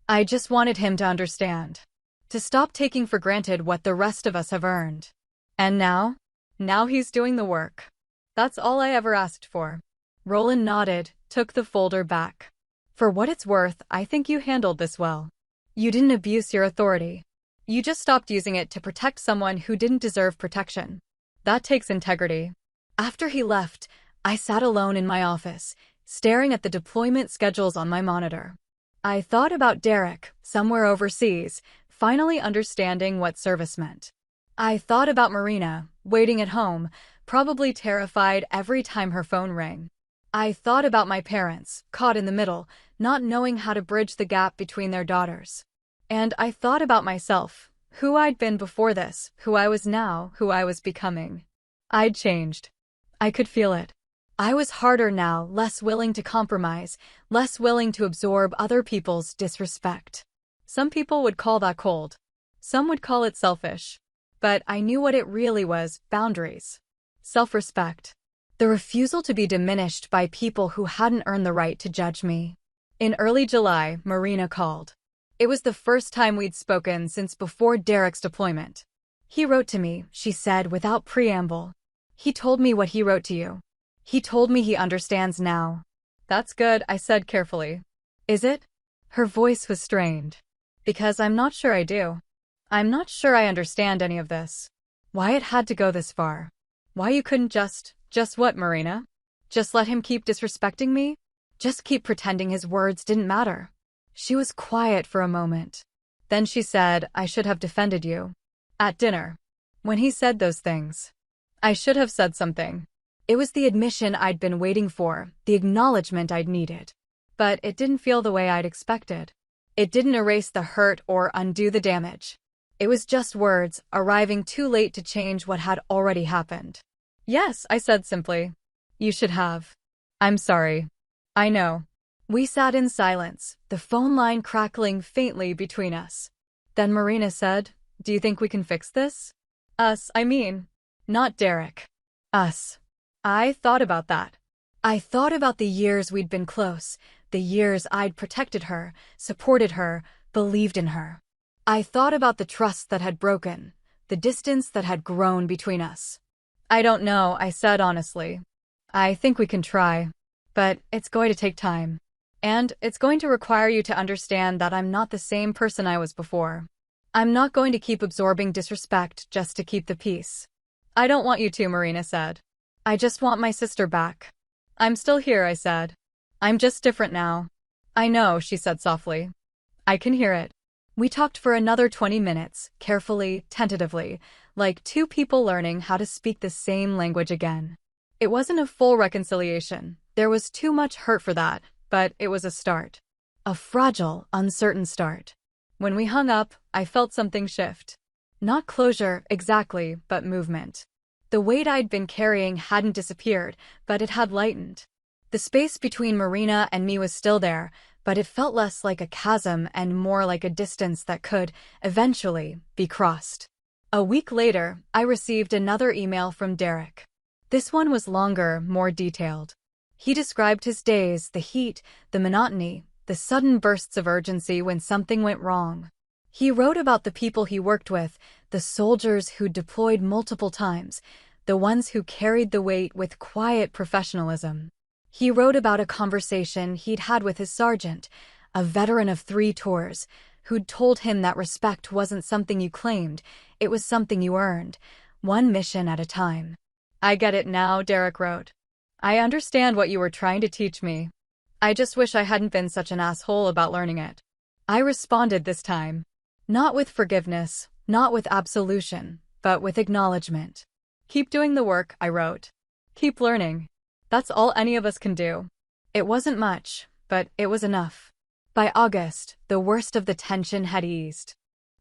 I just wanted him to understand. To stop taking for granted what the rest of us have earned. And now? Now he's doing the work. That's all I ever asked for. Roland nodded, took the folder back. For what it's worth, I think you handled this well. You didn't abuse your authority. You just stopped using it to protect someone who didn't deserve protection. That takes integrity. After he left, I sat alone in my office, staring at the deployment schedules on my monitor. I thought about Derek, somewhere overseas, finally understanding what service meant. I thought about Marina, waiting at home, probably terrified every time her phone rang. I thought about my parents, caught in the middle, not knowing how to bridge the gap between their daughters. And I thought about myself, who I'd been before this, who I was now, who I was becoming. I'd changed. I could feel it. I was harder now, less willing to compromise, less willing to absorb other people's disrespect. Some people would call that cold. Some would call it selfish. But I knew what it really was: boundaries. Self-respect. The refusal to be diminished by people who hadn't earned the right to judge me. In early July, Marina called. It was the first time we'd spoken since before Derek's deployment. He wrote to me, she said without preamble. He told me what he wrote to you. He told me he understands now. That's good, I said carefully. Is it? Her voice was strained. Because I'm not sure I do. I'm not sure I understand any of this. Why it had to go this far. Why you couldn't just what, Marina? Just let him keep disrespecting me? Just keep pretending his words didn't matter? She was quiet for a moment. Then she said, I should have defended you. At dinner. When he said those things. I should have said something. It was the admission I'd been waiting for, the acknowledgement I'd needed. But it didn't feel the way I'd expected. It didn't erase the hurt or undo the damage. It was just words, arriving too late to change what had already happened. Yes, I said simply. You should have. I'm sorry. I know. We sat in silence, the phone line crackling faintly between us. Then Marina said, Do you think we can fix this? Us, I mean. Not Derek. Us. I thought about that. I thought about the years we'd been close, the years I'd protected her, supported her, believed in her. I thought about the trust that had broken, the distance that had grown between us. I don't know, I said honestly. I think we can try. But it's going to take time. And it's going to require you to understand that I'm not the same person I was before. I'm not going to keep absorbing disrespect just to keep the peace. I don't want you to, Marina said. I just want my sister back. I'm still here, I said. I'm just different now. I know, she said softly. I can hear it. We talked for another 20 minutes, carefully, tentatively, like two people learning how to speak the same language again. It wasn't a full reconciliation. There was too much hurt for that, but it was a start. A fragile, uncertain start. When we hung up, I felt something shift. Not closure, exactly, but movement. The weight I'd been carrying hadn't disappeared, but it had lightened. The space between Marina and me was still there, but it felt less like a chasm and more like a distance that could, eventually, be crossed. A week later, I received another email from Derek. This one was longer, more detailed. He described his days, the heat, the monotony, the sudden bursts of urgency when something went wrong. He wrote about the people he worked with, the soldiers who deployed multiple times, the ones who carried the weight with quiet professionalism. He wrote about a conversation he'd had with his sergeant, a veteran of 3 tours, who'd told him that respect wasn't something you claimed, it was something you earned, one mission at a time. "I get it now," Derek wrote. "I understand what you were trying to teach me. I just wish I hadn't been such an asshole about learning it." I responded this time. Not with forgiveness, not with absolution, but with acknowledgement. "Keep doing the work," I wrote. "Keep learning. That's all any of us can do." It wasn't much, but it was enough. By August, the worst of the tension had eased.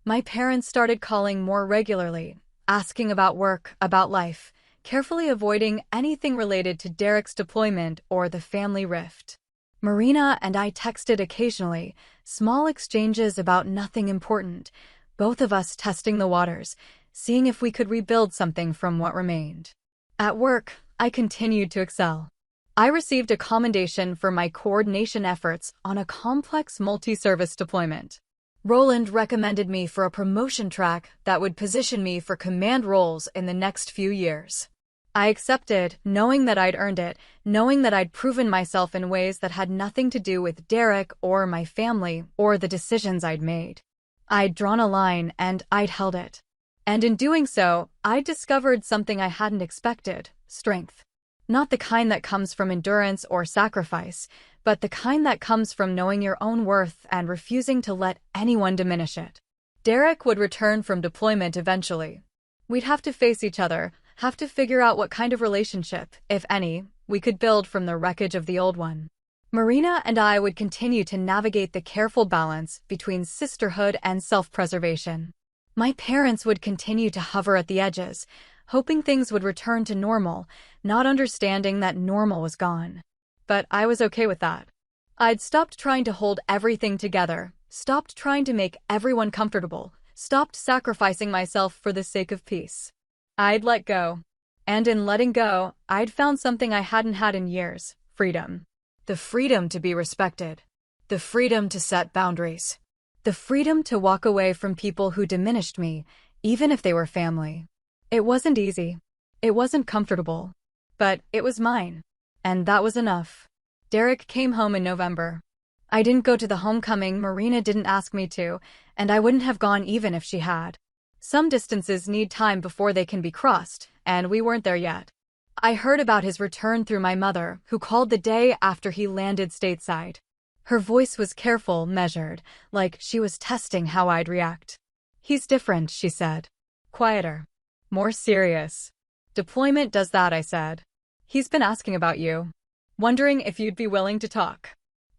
My parents started calling more regularly, asking about work, about life, carefully avoiding anything related to Derek's deployment or the family rift. Marina and I texted occasionally, small exchanges about nothing important, both of us testing the waters, seeing if we could rebuild something from what remained. At work, I continued to excel. I received a commendation for my coordination efforts on a complex multi-service deployment. Roland recommended me for a promotion track that would position me for command roles in the next few years. I accepted, knowing that I'd earned it, knowing that I'd proven myself in ways that had nothing to do with Derek or my family or the decisions I'd made. I'd drawn a line and I'd held it. And in doing so, I'd discovered something I hadn't expected: strength. Not the kind that comes from endurance or sacrifice, but the kind that comes from knowing your own worth and refusing to let anyone diminish it. Derek would return from deployment eventually. We'd have to face each other, have to figure out what kind of relationship, if any, we could build from the wreckage of the old one. Marina and I would continue to navigate the careful balance between sisterhood and self-preservation. My parents would continue to hover at the edges, hoping things would return to normal, not understanding that normal was gone. But I was okay with that. I'd stopped trying to hold everything together, stopped trying to make everyone comfortable, stopped sacrificing myself for the sake of peace. I'd let go. And in letting go, I'd found something I hadn't had in years: freedom. The freedom to be respected. The freedom to set boundaries. The freedom to walk away from people who diminished me, even if they were family. It wasn't easy. It wasn't comfortable. But it was mine. And that was enough. Derek came home in November. I didn't go to the homecoming, Marina didn't ask me to, and I wouldn't have gone even if she had. Some distances need time before they can be crossed, and we weren't there yet. I heard about his return through my mother, who called the day after he landed stateside. Her voice was careful, measured, like she was testing how I'd react. "He's different," she said. "Quieter. More serious." "Deployment does that," I said. "He's been asking about you. Wondering if you'd be willing to talk."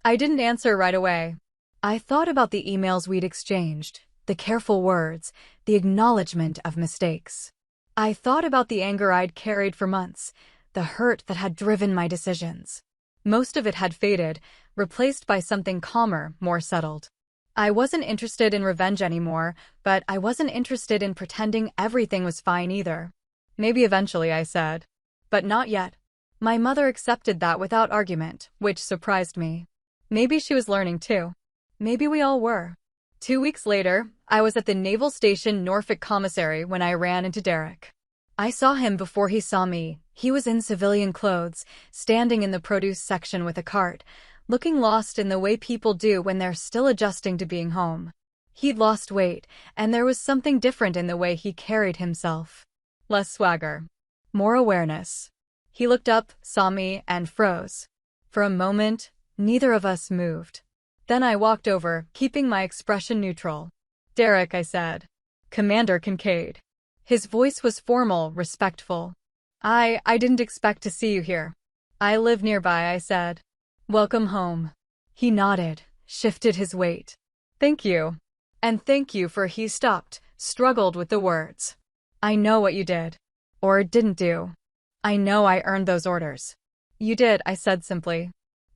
I didn't answer right away. I thought about the emails we'd exchanged, the careful words, the acknowledgement of mistakes. I thought about the anger I'd carried for months, the hurt that had driven my decisions. Most of it had faded, replaced by something calmer, more settled. I wasn't interested in revenge anymore, but I wasn't interested in pretending everything was fine either. "Maybe eventually," I said. "But not yet." My mother accepted that without argument, which surprised me. Maybe she was learning too. Maybe we all were. 2 weeks later, I was at the Naval Station Norfolk Commissary when I ran into Derek. I saw him before he saw me. He was in civilian clothes, standing in the produce section with a cart, looking lost in the way people do when they're still adjusting to being home. He'd lost weight, and there was something different in the way he carried himself. Less swagger. More awareness. He looked up, saw me, and froze. For a moment, neither of us moved. Then I walked over, keeping my expression neutral. "Derek," I said. "Commander Kincaid." His voice was formal, respectful. I didn't expect to see you here." "I live nearby," I said. "Welcome home." He nodded, shifted his weight. "Thank you. And thank you for," he stopped, struggled with the words. "I know what you did. Or didn't do. I know I earned those orders." You did, I said simply.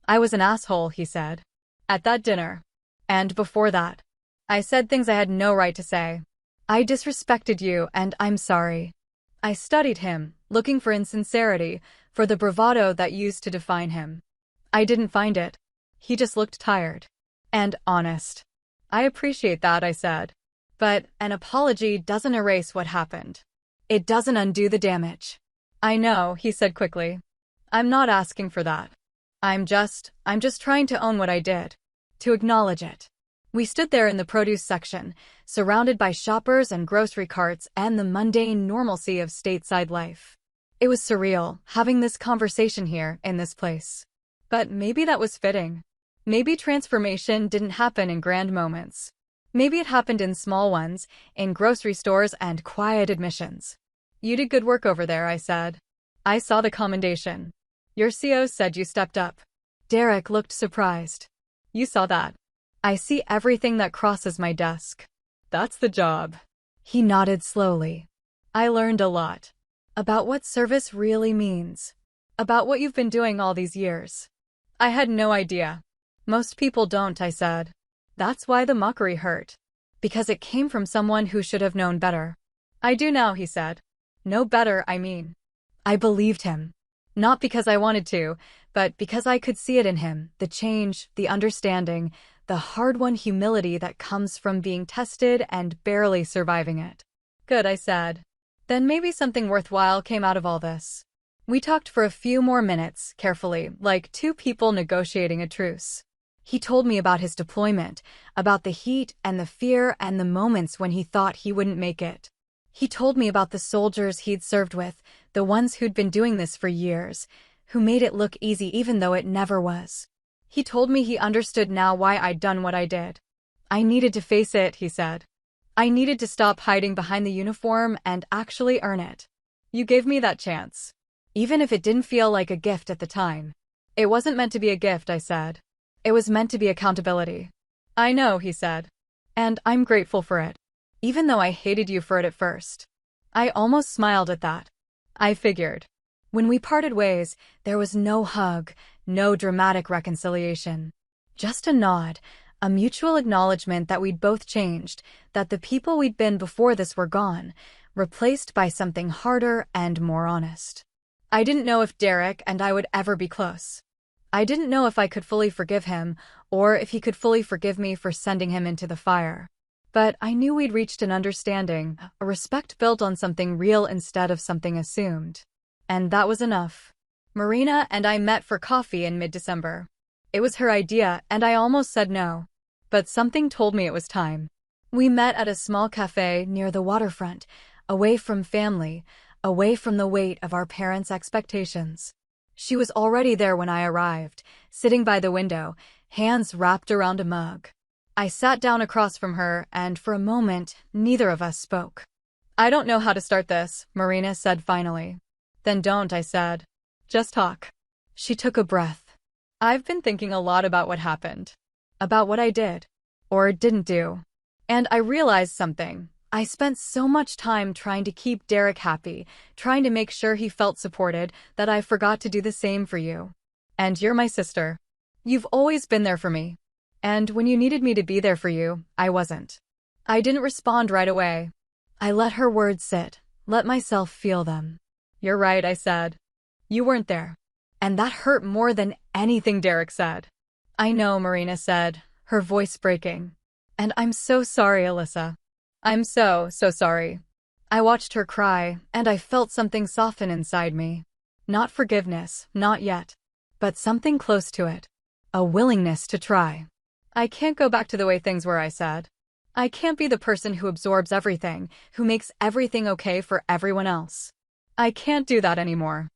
I was an asshole, he said. At that dinner. And before that. I said things I had no right to say. I disrespected you, and I'm sorry. I studied him, looking for insincerity, for the bravado that used to define him. I didn't find it. He just looked tired. And honest. I appreciate that, I said. But an apology doesn't erase what happened. It doesn't undo the damage. I know, he said quickly. I'm not asking for that. I'm just trying to own what I did. To acknowledge it. We stood there in the produce section, surrounded by shoppers and grocery carts and the mundane normalcy of stateside life. It was surreal, having this conversation here, in this place. But maybe that was fitting. Maybe transformation didn't happen in grand moments. Maybe it happened in small ones, in grocery stores and quiet admissions. You did good work over there, I said. I saw the commendation. Your CO said you stepped up. Derek looked surprised. You saw that. I see everything that crosses my desk. That's the job. He nodded slowly. I learned a lot. About what service really means. About what you've been doing all these years. I had no idea. Most people don't, I said. That's why the mockery hurt. Because it came from someone who should have known better. I do now, he said. Know better, I mean. I believed him. Not because I wanted to, but because I could see it in him, the change, the understanding, the hard-won humility that comes from being tested and barely surviving it. Good, I said. Then maybe something worthwhile came out of all this. We talked for a few more minutes, carefully, like two people negotiating a truce. He told me about his deployment, about the heat and the fear and the moments when he thought he wouldn't make it. He told me about the soldiers he'd served with, the ones who'd been doing this for years, who made it look easy even though it never was. He told me he understood now why I'd done what I did. I needed to face it, he said. I needed to stop hiding behind the uniform and actually earn it. You gave me that chance. Even if it didn't feel like a gift at the time. It wasn't meant to be a gift, I said. It was meant to be accountability. I know, he said. And I'm grateful for it. Even though I hated you for it at first. I almost smiled at that. I figured. When we parted ways, there was no hug, no dramatic reconciliation. Just a nod, a mutual acknowledgement that we'd both changed, that the people we'd been before this were gone, replaced by something harder and more honest. I didn't know if Derek and I would ever be close. I didn't know if I could fully forgive him, or if he could fully forgive me for sending him into the fire. But I knew we'd reached an understanding, a respect built on something real instead of something assumed. And that was enough. Marina and I met for coffee in mid-December. It was her idea, and I almost said no. But something told me it was time. We met at a small cafe near the waterfront, away from family, away from the weight of our parents' expectations. She was already there when I arrived, sitting by the window, hands wrapped around a mug. I sat down across from her, and for a moment, neither of us spoke. I don't know how to start this, Marina said finally. Then don't, I said. Just talk. She took a breath. I've been thinking a lot about what happened. About what I did. Or didn't do. And I realized something. I spent so much time trying to keep Derek happy, trying to make sure he felt supported, that I forgot to do the same for you. And you're my sister. You've always been there for me. And when you needed me to be there for you, I wasn't. I didn't respond right away. I let her words sit, let myself feel them. You're right, I said. You weren't there. And that hurt more than anything Derek said. I know, Marina said, her voice breaking. And I'm so sorry, Alyssa. I'm so sorry. I watched her cry, and I felt something soften inside me. Not forgiveness, not yet. But something close to it. A willingness to try. I can't go back to the way things were, I said. I can't be the person who absorbs everything, who makes everything okay for everyone else. I can't do that anymore.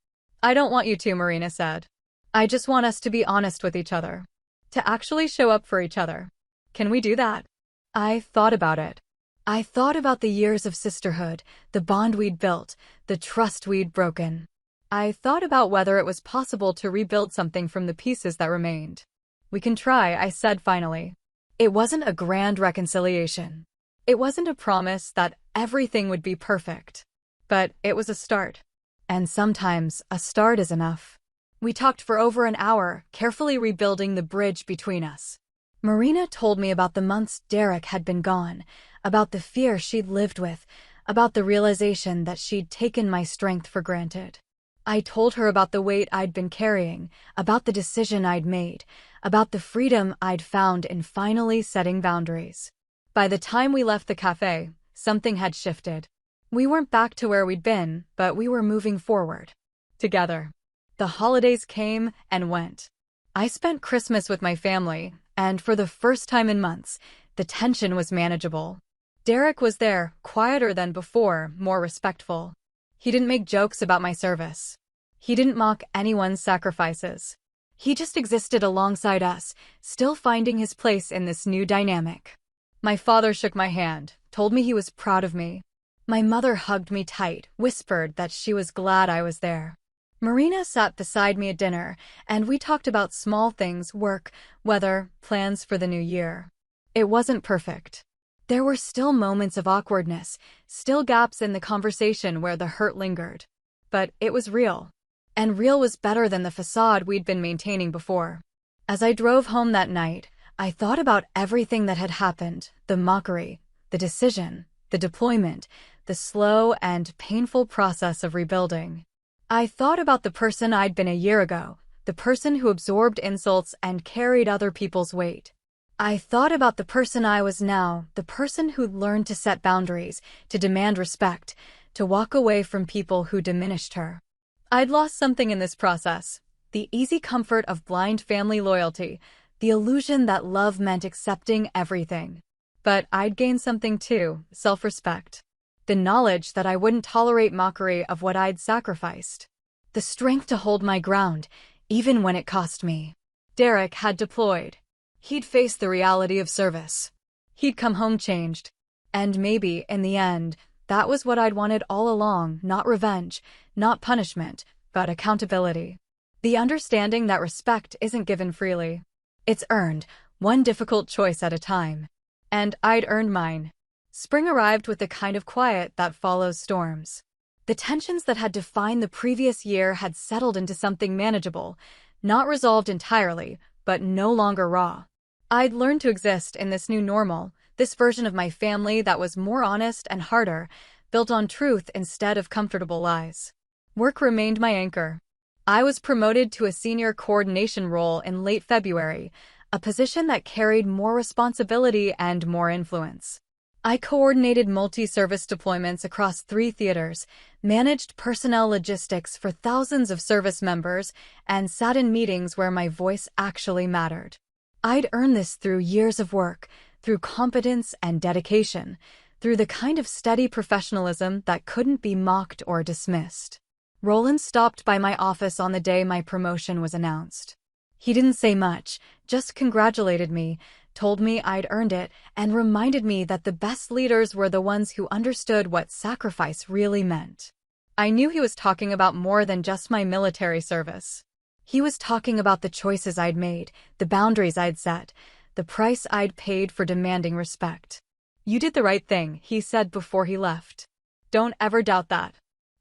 I don't want you to, Marina said. I just want us to be honest with each other. To actually show up for each other. Can we do that? I thought about it. I thought about the years of sisterhood, the bond we'd built, the trust we'd broken. I thought about whether it was possible to rebuild something from the pieces that remained. We can try, I said finally. It wasn't a grand reconciliation. It wasn't a promise that everything would be perfect. But it was a start. And sometimes, a start is enough. We talked for over an hour, carefully rebuilding the bridge between us. Marina told me about the months Derek had been gone, about the fear she'd lived with, about the realization that she'd taken my strength for granted. I told her about the weight I'd been carrying, about the decision I'd made, about the freedom I'd found in finally setting boundaries. By the time we left the cafe, something had shifted. We weren't back to where we'd been, but we were moving forward. Together. The holidays came and went. I spent Christmas with my family, and for the first time in months, the tension was manageable. Derek was there, quieter than before, more respectful. He didn't make jokes about my service. He didn't mock anyone's sacrifices. He just existed alongside us, still finding his place in this new dynamic. My father shook my hand, told me he was proud of me. My mother hugged me tight, whispered that she was glad I was there. Marina sat beside me at dinner, and we talked about small things, work, weather, plans for the new year. It wasn't perfect. There were still moments of awkwardness, still gaps in the conversation where the hurt lingered. But it was real. And real was better than the facade we'd been maintaining before. As I drove home that night, I thought about everything that had happened, the mockery, the decision, the deployment, the slow and painful process of rebuilding. I thought about the person I'd been a year ago, the person who absorbed insults and carried other people's weight. I thought about the person I was now, the person who'd learned to set boundaries, to demand respect, to walk away from people who diminished her. I'd lost something in this process, the easy comfort of blind family loyalty, the illusion that love meant accepting everything. But I'd gained something too, self-respect. The knowledge that I wouldn't tolerate mockery of what I'd sacrificed. The strength to hold my ground, even when it cost me. Derek had deployed. He'd faced the reality of service. He'd come home changed. And maybe, in the end, that was what I'd wanted all along, not revenge, not punishment, but accountability. The understanding that respect isn't given freely. It's earned, one difficult choice at a time. And I'd earned mine. Spring arrived with the kind of quiet that follows storms. The tensions that had defined the previous year had settled into something manageable, not resolved entirely, but no longer raw. I'd learned to exist in this new normal, this version of my family that was more honest and harder, built on truth instead of comfortable lies. Work remained my anchor. I was promoted to a senior coordination role in late February, a position that carried more responsibility and more influence. I coordinated multi-service deployments across 3 theaters, managed personnel logistics for thousands of service members, and sat in meetings where my voice actually mattered. I'd earned this through years of work, through competence and dedication, through the kind of steady professionalism that couldn't be mocked or dismissed. Roland stopped by my office on the day my promotion was announced. He didn't say much, just congratulated me, told me I'd earned it, and reminded me that the best leaders were the ones who understood what sacrifice really meant. I knew he was talking about more than just my military service. He was talking about the choices I'd made, the boundaries I'd set, the price I'd paid for demanding respect. "You did the right thing," he said before he left. "Don't ever doubt that."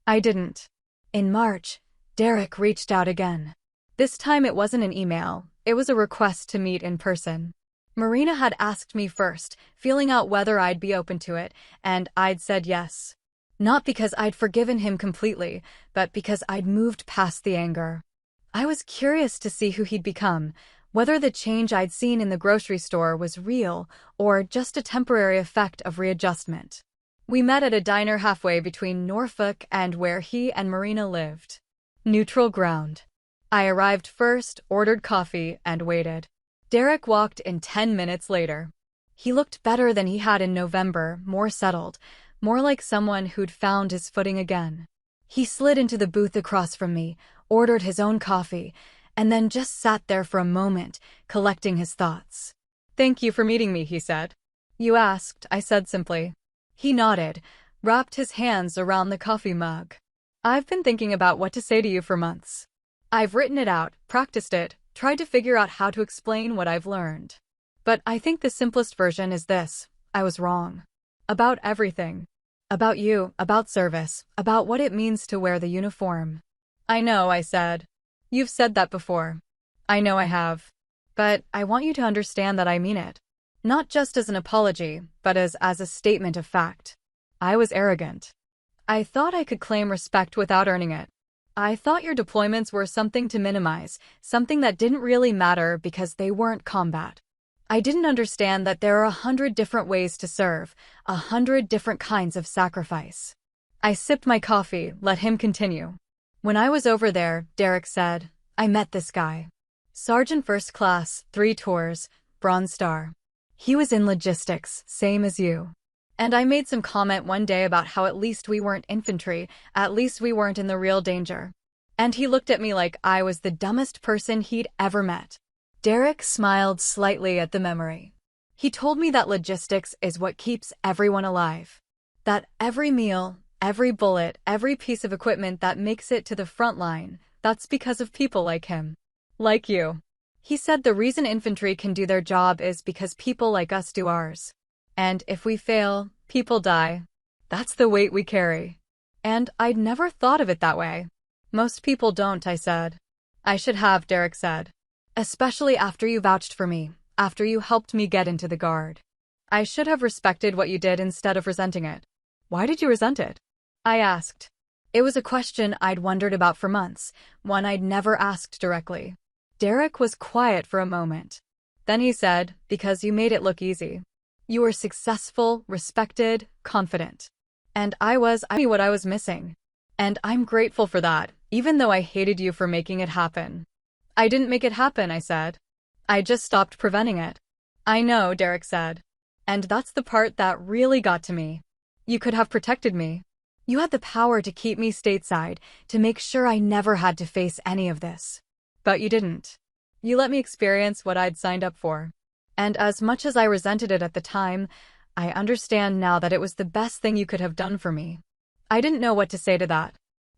I didn't. In March, Derek reached out again. This time it wasn't an email, it was a request to meet in person. Marina had asked me first, feeling out whether I'd be open to it, and I'd said yes. Not because I'd forgiven him completely, but because I'd moved past the anger. I was curious to see who he'd become, whether the change I'd seen in the grocery store was real or just a temporary effect of readjustment. We met at a diner halfway between Norfolk and where he and Marina lived. Neutral ground. I arrived first, ordered coffee, and waited. Derek walked in 10 minutes later. He looked better than he had in November, more settled, more like someone who'd found his footing again. He slid into the booth across from me, ordered his own coffee, and then just sat there for a moment, collecting his thoughts. "Thank you for meeting me," he said. "You asked," I said simply. He nodded, wrapped his hands around the coffee mug. "I've been thinking about what to say to you for months. I've written it out, practiced it, tried to figure out how to explain what I've learned. But I think the simplest version is this: I was wrong. About everything. About you, about service, about what it means to wear the uniform." "I know," I said. You've said that before. I know I have. But I want you to understand that I mean it. Not just as an apology, but as a statement of fact. I was arrogant. I thought I could claim respect without earning it. I thought your deployments were something to minimize, something that didn't really matter because they weren't combat. I didn't understand that there are 100 different ways to serve, 100 different kinds of sacrifice. I sipped my coffee, let him continue. When I was over there, Derek said, I met this guy. Sergeant First Class, 3 tours, Bronze Star. He was in logistics, same as you. And I made some comment one day about how at least we weren't infantry, at least we weren't in the real danger. And he looked at me like I was the dumbest person he'd ever met. Derek smiled slightly at the memory. He told me that logistics is what keeps everyone alive. That every meal, every bullet, every piece of equipment that makes it to the front line, that's because of people like him. Like you. He said the reason infantry can do their job is because people like us do ours. And if we fail, people die. That's the weight we carry. And I'd never thought of it that way. Most people don't, I said. I should have, Derek said. Especially after you vouched for me, after you helped me get into the Guard. I should have respected what you did instead of resenting it. Why did you resent it? I asked. It was a question I'd wondered about for months, one I'd never asked directly. Derek was quiet for a moment. Then he said, because you made it look easy. You were successful, respected, confident. And I knew what I was missing. And I'm grateful for that, even though I hated you for making it happen. I didn't make it happen, I said. I just stopped preventing it. I know, Derek said. And that's the part that really got to me. You could have protected me. You had the power to keep me stateside, to make sure I never had to face any of this. But you didn't. You let me experience what I'd signed up for. And as much as I resented it at the time, I understand now that it was the best thing you could have done for me. I didn't know what to say to that.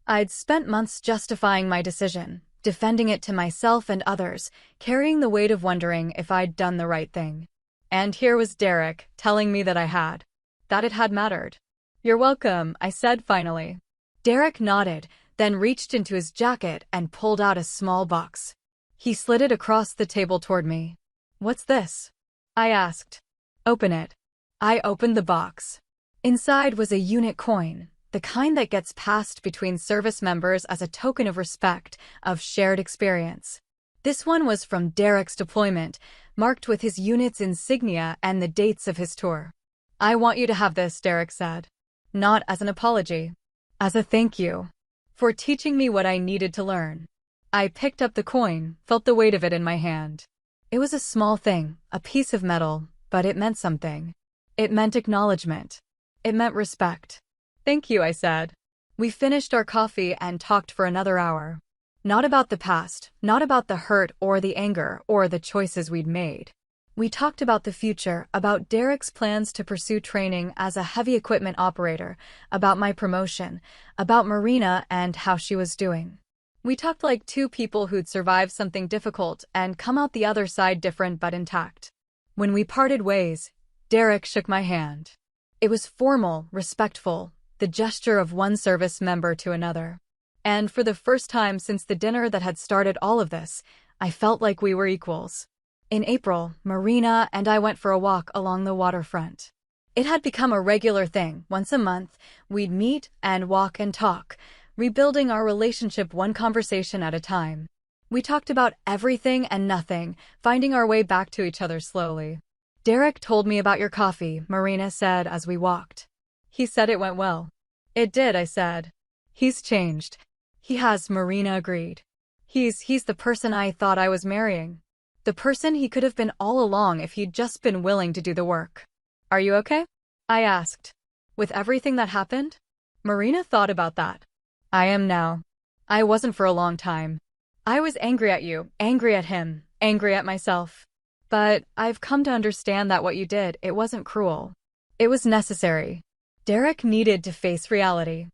I'd spent months justifying my decision, defending it to myself and others, carrying the weight of wondering if I'd done the right thing. And here was Derek, telling me that I had. That it had mattered. You're welcome, I said finally. Derek nodded, then reached into his jacket and pulled out a small box. He slid it across the table toward me. What's this? I asked. Open it. I opened the box. Inside was a unit coin, the kind that gets passed between service members as a token of respect, of shared experience. This one was from Derek's deployment, marked with his unit's insignia and the dates of his tour. I want you to have this, Derek said. Not as an apology. As a thank you. For teaching me what I needed to learn. I picked up the coin, felt the weight of it in my hand. It was a small thing, a piece of metal, but it meant something. It meant acknowledgement. It meant respect. Thank you, I said. We finished our coffee and talked for another hour. Not about the past, not about the hurt or the anger or the choices we'd made. We talked about the future, about Derek's plans to pursue training as a heavy equipment operator, about my promotion, about Marina and how she was doing. We talked like two people who'd survived something difficult and come out the other side different but intact. When we parted ways, Derek shook my hand. It was formal, respectful, the gesture of one service member to another. And for the first time since the dinner that had started all of this, I felt like we were equals. In April, Marina and I went for a walk along the waterfront. It had become a regular thing. Once a month, we'd meet and walk and talk, rebuilding our relationship one conversation at a time. We talked about everything and nothing, finding our way back to each other slowly. Derek told me about your coffee, Marina said as we walked. He said it went well. It did, I said. He's changed. He has, Marina agreed. He's the person I thought I was marrying. The person he could have been all along if he'd just been willing to do the work. Are you okay? I asked. With everything that happened? Marina thought about that. I am now. I wasn't for a long time. I was angry at you, angry at him, angry at myself. But I've come to understand that what you did, it wasn't cruel. It was necessary. Derek needed to face reality.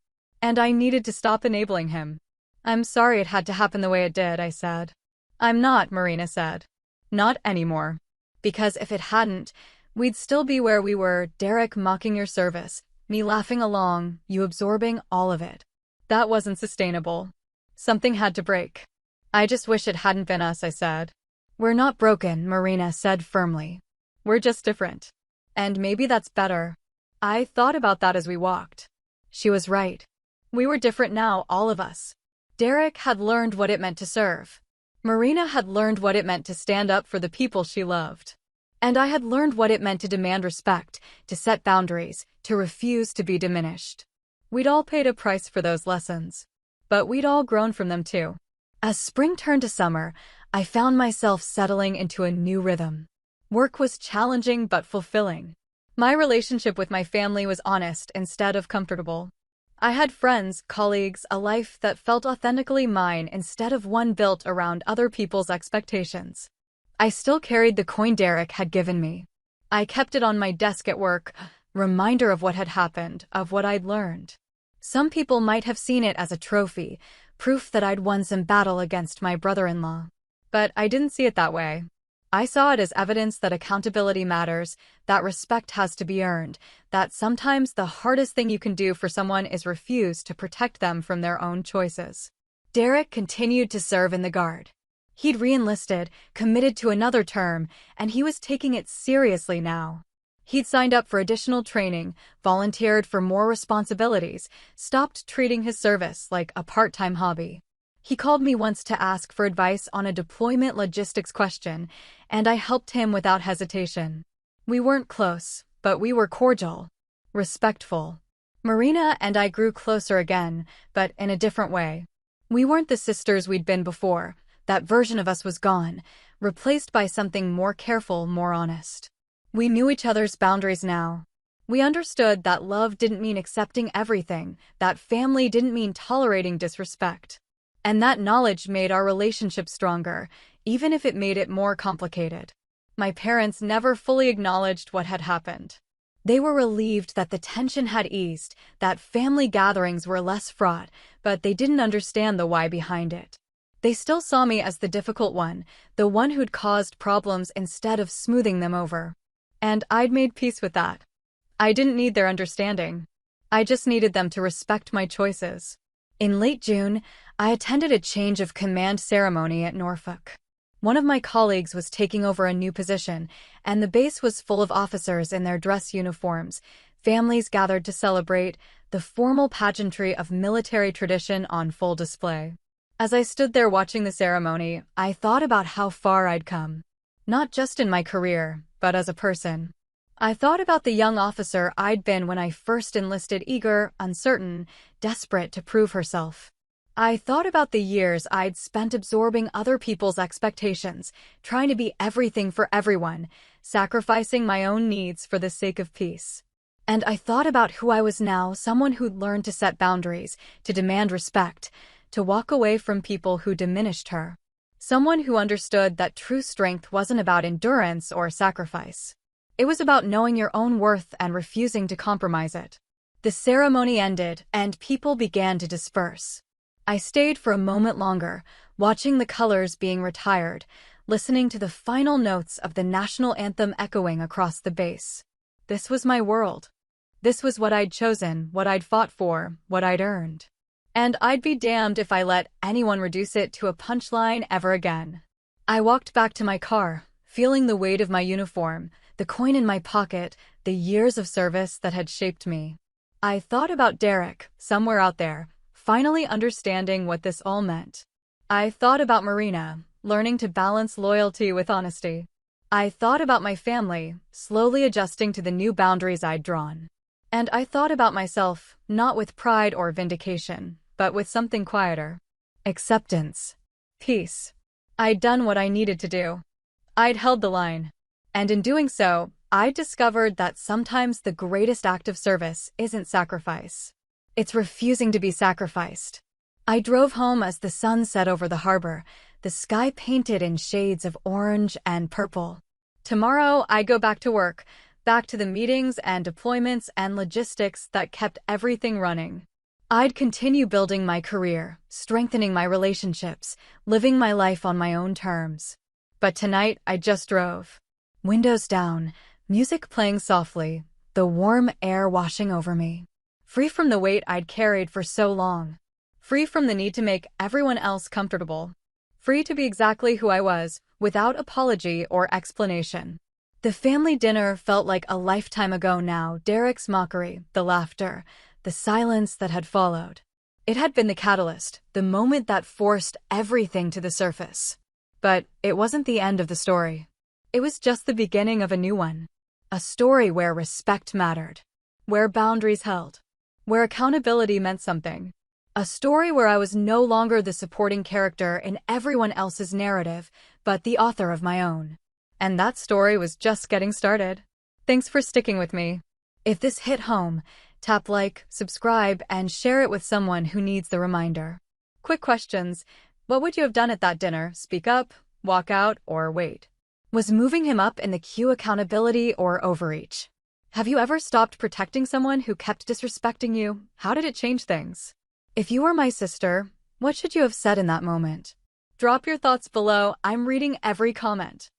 And I needed to stop enabling him. I'm sorry it had to happen the way it did, I said. I'm not, Marina said. Not anymore. Because if it hadn't, we'd still be where we were, Derek mocking your service, me laughing along, you absorbing all of it. That wasn't sustainable. Something had to break. I just wish it hadn't been us, I said. We're not broken, Marina said firmly. We're just different. And maybe that's better. I thought about that as we walked. She was right. We were different now, all of us. Derek had learned what it meant to serve. Marina had learned what it meant to stand up for the people she loved. And I had learned what it meant to demand respect, to set boundaries, to refuse to be diminished. We'd all paid a price for those lessons. But we'd all grown from them too. As spring turned to summer, I found myself settling into a new rhythm. Work was challenging but fulfilling. My relationship with my family was honest instead of comfortable. I had friends, colleagues, a life that felt authentically mine instead of one built around other people's expectations. I still carried the coin Derek had given me. I kept it on my desk at work, reminder of what had happened, of what I'd learned. Some people might have seen it as a trophy, proof that I'd won some battle against my brother-in-law. But I didn't see it that way. I saw it as evidence that accountability matters, that respect has to be earned, that sometimes the hardest thing you can do for someone is refuse to protect them from their own choices. Derek continued to serve in the Guard. He'd re-enlisted, committed to another term, and he was taking it seriously now. He'd signed up for additional training, volunteered for more responsibilities, stopped treating his service like a part-time hobby. He called me once to ask for advice on a deployment logistics question, and I helped him without hesitation. We weren't close, but we were cordial, respectful. Marina and I grew closer again, but in a different way. We weren't the sisters we'd been before. That version of us was gone, replaced by something more careful, more honest. We knew each other's boundaries now. We understood that love didn't mean accepting everything, that family didn't mean tolerating disrespect. And that knowledge made our relationship stronger, even if it made it more complicated. My parents never fully acknowledged what had happened. They were relieved that the tension had eased, that family gatherings were less fraught, but they didn't understand the why behind it. They still saw me as the difficult one, the one who'd caused problems instead of smoothing them over. And I'd made peace with that. I didn't need their understanding. I just needed them to respect my choices. In late June, I attended a change of command ceremony at Norfolk. One of my colleagues was taking over a new position, and the base was full of officers in their dress uniforms. Families gathered to celebrate, the formal pageantry of military tradition on full display. As I stood there watching the ceremony, I thought about how far I'd come. Not just in my career, but as a person. I thought about the young officer I'd been when I first enlisted, eager, uncertain, desperate to prove herself. I thought about the years I'd spent absorbing other people's expectations, trying to be everything for everyone, sacrificing my own needs for the sake of peace. And I thought about who I was now, someone who'd learned to set boundaries, to demand respect, to walk away from people who diminished her. Someone who understood that true strength wasn't about endurance or sacrifice. It was about knowing your own worth and refusing to compromise it. The ceremony ended, and people began to disperse. I stayed for a moment longer, watching the colors being retired, listening to the final notes of the national anthem echoing across the base. This was my world. This was what I'd chosen, what I'd fought for, what I'd earned. And I'd be damned if I let anyone reduce it to a punchline ever again. I walked back to my car, feeling the weight of my uniform, the coin in my pocket, the years of service that had shaped me. I thought about Derek, somewhere out there, finally understanding what this all meant. I thought about Marina, learning to balance loyalty with honesty. I thought about my family, slowly adjusting to the new boundaries I'd drawn. And I thought about myself, not with pride or vindication, but with something quieter. Acceptance. Peace. I'd done what I needed to do. I'd held the line. And in doing so, I discovered that sometimes the greatest act of service isn't sacrifice. It's refusing to be sacrificed. I drove home as the sun set over the harbor, the sky painted in shades of orange and purple. Tomorrow, I go back to work, back to the meetings and deployments and logistics that kept everything running. I'd continue building my career, strengthening my relationships, living my life on my own terms. But tonight, I just drove. Windows down, music playing softly, the warm air washing over me. Free from the weight I'd carried for so long. Free from the need to make everyone else comfortable. Free to be exactly who I was, without apology or explanation. The family dinner felt like a lifetime ago now. Derek's mockery, the laughter, the silence that had followed. It had been the catalyst, the moment that forced everything to the surface. But it wasn't the end of the story. It was just the beginning of a new one. A story where respect mattered, where boundaries held, where accountability meant something. A story where I was no longer the supporting character in everyone else's narrative, but the author of my own. And that story was just getting started. Thanks for sticking with me. If this hit home, tap like, subscribe, and share it with someone who needs the reminder. Quick questions. What would you have done at that dinner? Speak up, walk out, or wait? Was moving him up in the queue accountability or overreach? Have you ever stopped protecting someone who kept disrespecting you? How did it change things? If you were my sister, what should you have said in that moment? Drop your thoughts below. I'm reading every comment.